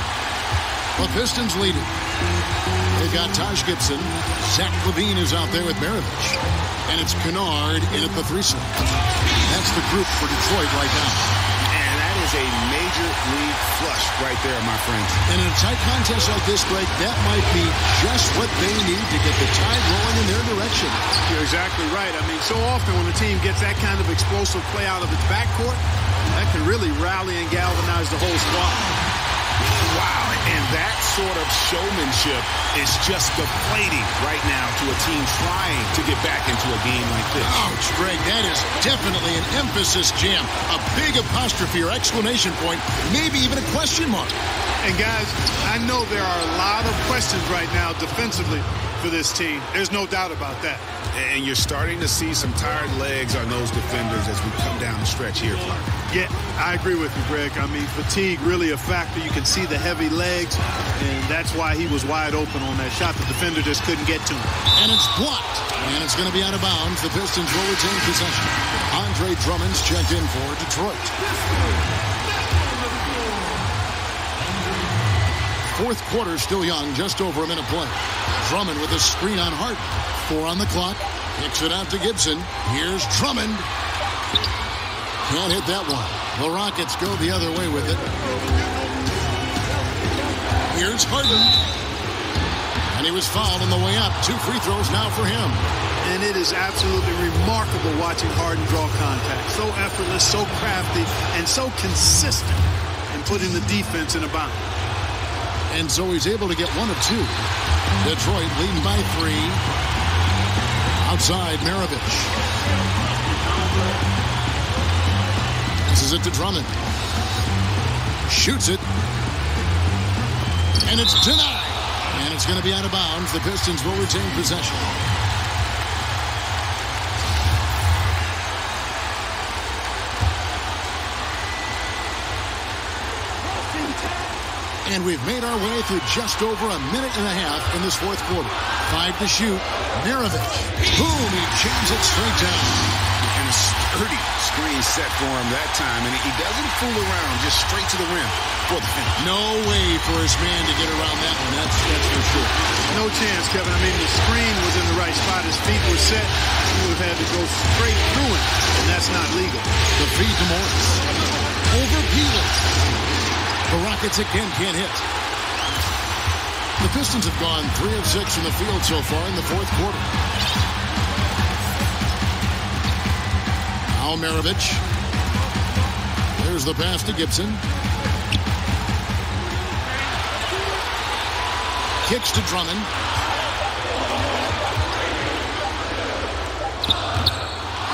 The Pistons leading. They've got Taj Gibson. Zach LaVine is out there with Maravich. And it's Kennard in at the 3-slot. That's the group for Detroit right now. And that is a major league flush right there, my friends. And in a tight contest like this, Greg, that might be just what they need to get the tide rolling in their direction. You're exactly right. I mean, so often when a team gets that kind of explosive play out of its backcourt, that can really rally and galvanize the whole squad. Wow, and that sort of showmanship is just deflating right now to a team trying to get back into a game like this. Ouch, Greg, that is definitely an emphasis jam. A big apostrophe or exclamation point, maybe even a question mark. And guys, I know there are a lot of questions right now defensively for this team. There's no doubt about that. And you're starting to see some tired legs on those defenders as we come down the stretch here, Clark. Yeah, I agree with you, Greg. I mean, fatigue really a factor. You can see the heavy legs, and that's why he was wide open on that shot. The defender just couldn't get to him. And it's blocked, and it's going to be out of bounds. The Pistons will retain possession. Andre Drummond's checked in for Detroit. Fourth quarter still young, just over a minute play. Drummond with a screen on Hart. 4 on the clock. Kicks it out to Gibson. Here's Drummond. Can't hit that one. The Rockets go the other way with it. Here's Harden. And he was fouled on the way up. 2 free throws now for him. And it is absolutely remarkable watching Harden draw contact. So effortless, so crafty, and so consistent in putting the defense in a bind. And so he's able to get 1 of 2. Detroit leading by 3. Outside, Maravich. Passes it to Drummond. Shoots it. And it's denied. And it's going to be out of bounds. The Pistons will retain possession. And we've made our way through just over a minute and a half in this fourth quarter. 5 to shoot. Maravich. Boom, he jams it straight down. And a sturdy screen set for him that time. And he doesn't fool around, just straight to the rim for the finish. No way for his man to get around that one. That's for sure. No chance, Kevin. I mean, the screen was in the right spot. His feet were set. He would have had to go straight through it. And that's not legal. The feed to Morris. Over Peeler. The Rockets again can't hit. The Pistons have gone 3 of 6 from the field so far in the fourth quarter. Now Maravich. There's the pass to Gibson. Kicks to Drummond.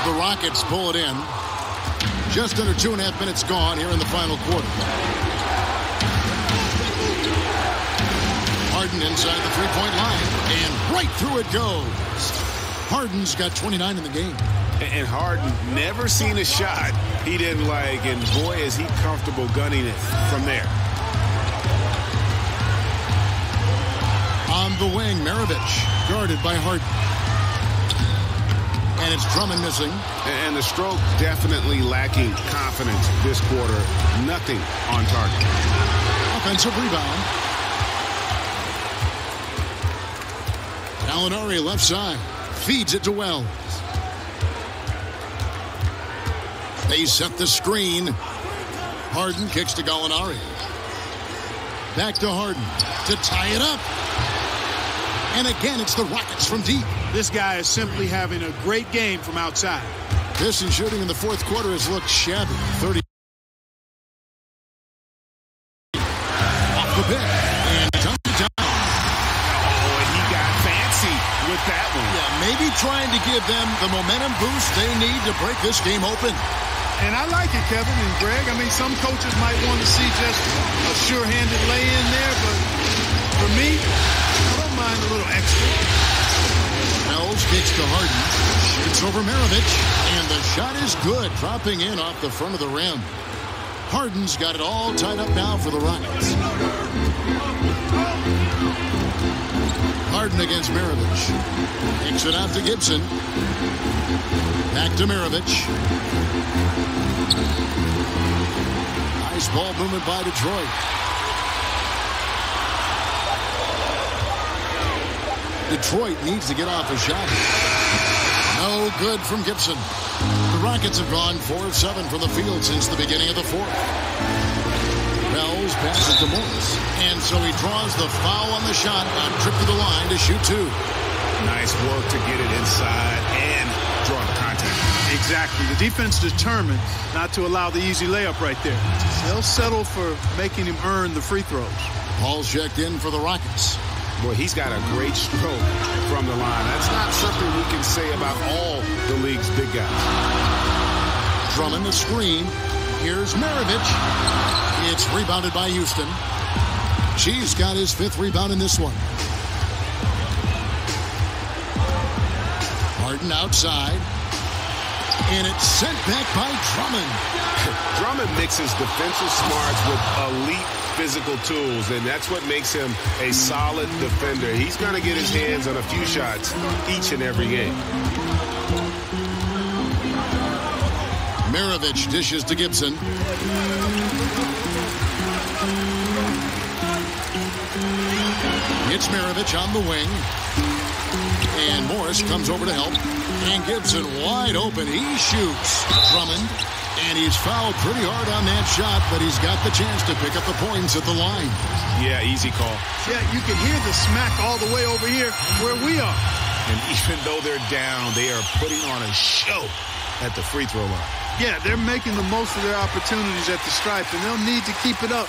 The Rockets pull it in. Just under 2.5 minutes gone here in the final quarter. Harden inside the three-point line, and right through it goes. Harden's got 29 in the game. And Harden never seen a shot he didn't like, and boy, is he comfortable gunning it from there. On the wing, Maravich, guarded by Harden. And it's Drummond missing. And the stroke definitely lacking confidence this quarter. Nothing on target. Offensive rebound. Gallinari left side. Feeds it to Wells. They set the screen. Harden kicks to Gallinari. Back to Harden to tie it up. And again, it's the Rockets from deep. This guy is simply having a great game from outside. Pistons shooting in the fourth quarter has looked shabby. 30 off the pick and dunked it down. Oh, and he got fancy with that one. Yeah, maybe trying to give them the momentum boost they need to break this game open. And I like it, Kevin and Greg. I mean, some coaches might want to see just a sure-handed lay-in there, but for me, I don't mind a little extra. Wells kicks to Harden, shoots over Maravich, and the shot is good, dropping in off the front of the rim. Harden's got it all tied up now for the Rockets. Harden against Maravich. Kicks it out to Gibson. Back to Maravich. Nice ball movement by Detroit. Detroit needs to get off a shot. No good from Gibson. The Rockets have gone 4 of 7 from the field since the beginning of the fourth. Wells passes to Morris. And so he draws the foul on the shot on trip to the line to shoot 2. Nice work to get it inside and draw the contact. Exactly. The defense determined not to allow the easy layup right there. They'll settle for making him earn the free throws. Paul's checked in for the Rockets. Boy, he's got a great stroke from the line. That's not something we can say about all the league's big guys. Drummond the screen. Here's Maravich. It's rebounded by Houston. She's got his 5th rebound in this one. Harden outside. And it's sent back by Drummond. Drummond mixes defensive smarts with elite physical tools, and that's what makes him a solid defender. He's going to get his hands on a few shots each and every game. Maravich dishes to Gibson. It's Maravich on the wing. And Morris comes over to help. And Gibson wide open. He shoots. Drummond. And he's fouled pretty hard on that shot, but he's got the chance to pick up the points at the line. Yeah, easy call. Yeah, you can hear the smack all the way over here where we are. And even though they're down, they are putting on a show at the free throw line. Yeah, they're making the most of their opportunities at the stripe, and they'll need to keep it up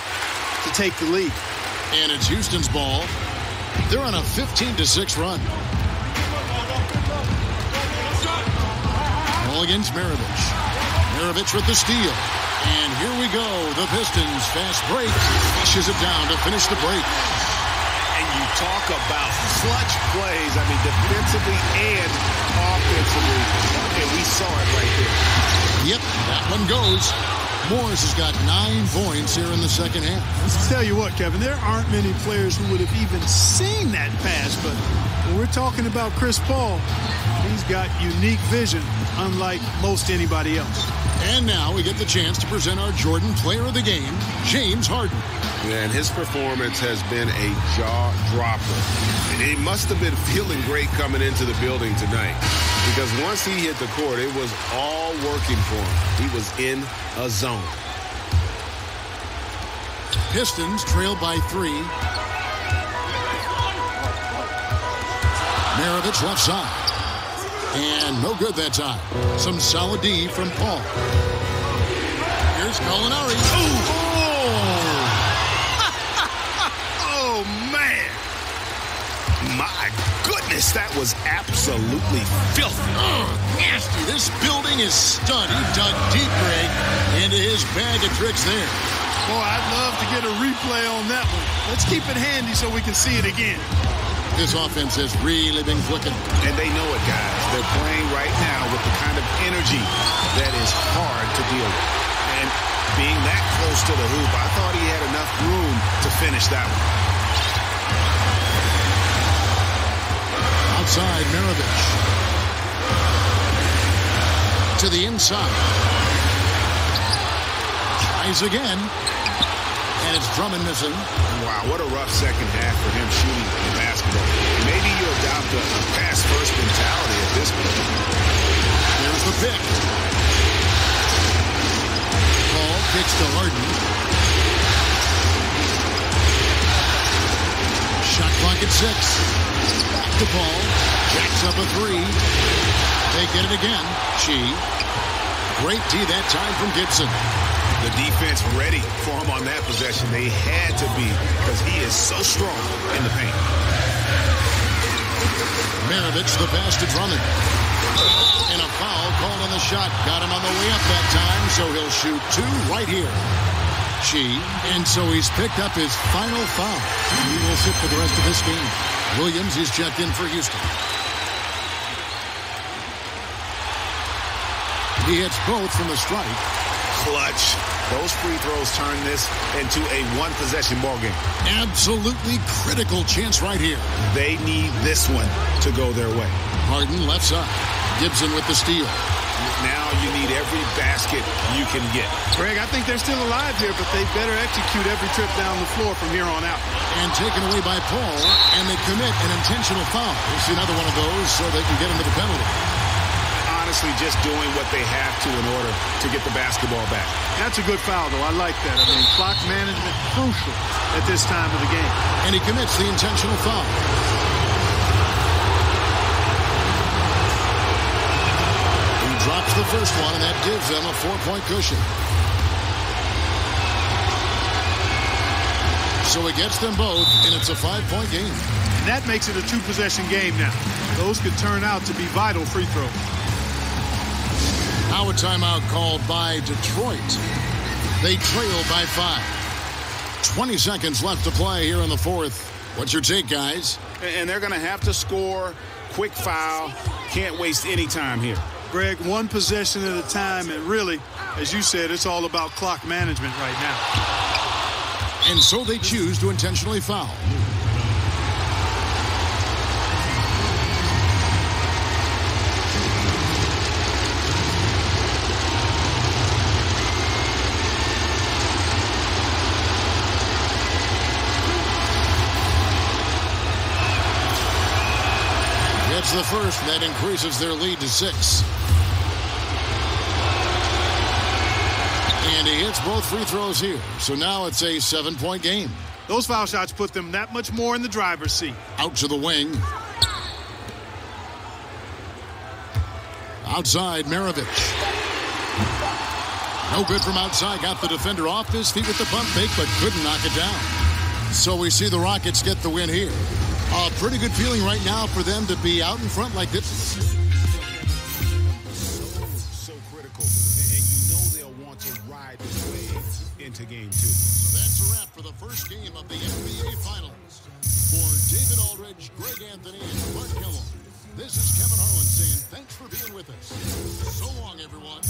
to take the lead. And it's Houston's ball. They're on a 15-6 run. Ball against Maravich. Maravich with the steal. And here we go. The Pistons fast break. Pushes it down to finish the break. And you talk about clutch plays. I mean, defensively and offensively. And we saw it right there. Yep, that one goes. Morris has got 9 points here in the second half. Let's tell you what, Kevin, there aren't many players who would have even seen that pass, but when we're talking about Chris Paul, he's got unique vision, unlike most anybody else. And now we get the chance to present our Jordan Player of the Game, James Harden. And his performance has been a jaw-dropper. And he must have been feeling great coming into the building tonight, because once he hit the court, it was all working for him. He was in a zone. Pistons trail by 3. Maravich left side. And no good that time. Some solid D from Paul. Here's Gallinari. Oh, man. My goodness, that was absolutely filthy. Nasty. This building is stunned. He dug deep, Greg, into his bag of tricks there. Boy, I'd love to get a replay on that one. Let's keep it handy so we can see it again. This offense has really been clicking. And they know it, guys. They're playing right now with the kind of energy that is hard to deal with. And being that close to the hoop, I thought he had enough room to finish that one. Outside, Maravich. To the inside. Tries again. And it's Drummond missing. Wow, what a rough second half for him shooting the basketball. Maybe you adopt a pass-first mentality at this point. There's the pick. Paul kicks to Harden. Shot clock back at 6. Back to Paul. Jacks up a 3. They get it again. Great D that time from Gibson. The defense ready for him on that possession. They had to be because he is so strong in the paint. Maravich the pass to Drummond. And a foul called on the shot. Got him on the way up that time, so he'll shoot 2 right here. And so he's picked up his final foul. He will sit for the rest of this game. Williams is checked in for Houston. He hits both from the strike. Clutch. Those free throws turn this into a one-possession ball game. Absolutely critical chance right here. They need this one to go their way. Harden left side. Gibson with the steal. Now you need every basket you can get. Greg, I think they're still alive here, but they better execute every trip down the floor from here on out. And taken away by Paul, and they commit an intentional foul. We'll see another one of those so they can get into the penalty. Honestly, just doing what they have to in order to get the basketball back. That's a good foul, though. I like that. I mean, clock management crucial at this time of the game. And he commits the intentional foul. He drops the first one, and that gives them a 4-point cushion. So he gets them both, and it's a 5-point game. And that makes it a 2-possession game now. Those could turn out to be vital free throws. Now a timeout called by Detroit. They trail by 5. 20 seconds left to play here in the fourth. What's your take, guys? And they're going to have to score. Quick foul. Can't waste any time here. Greg, one possession at a time, and really, as you said, it's all about clock management right now. And so they choose to intentionally foul. Gets the first, and that increases their lead to 6. And he hits both free throws here. So now it's a 7-point game. Those foul shots put them that much more in the driver's seat. Out to the wing. Outside, Maravich. No good from outside. Got the defender off his feet with the pump fake, but couldn't knock it down. So we see the Rockets get the win here. A pretty good feeling right now for them to be out in front like this. So critical. And you know they'll want to ride this wave into game 2. So that's a wrap for the first game of the NBA Finals. For David Aldridge, Greg Anthony, and Mark Kellogg, this is Kevin Harlan saying thanks for being with us. So long, everyone.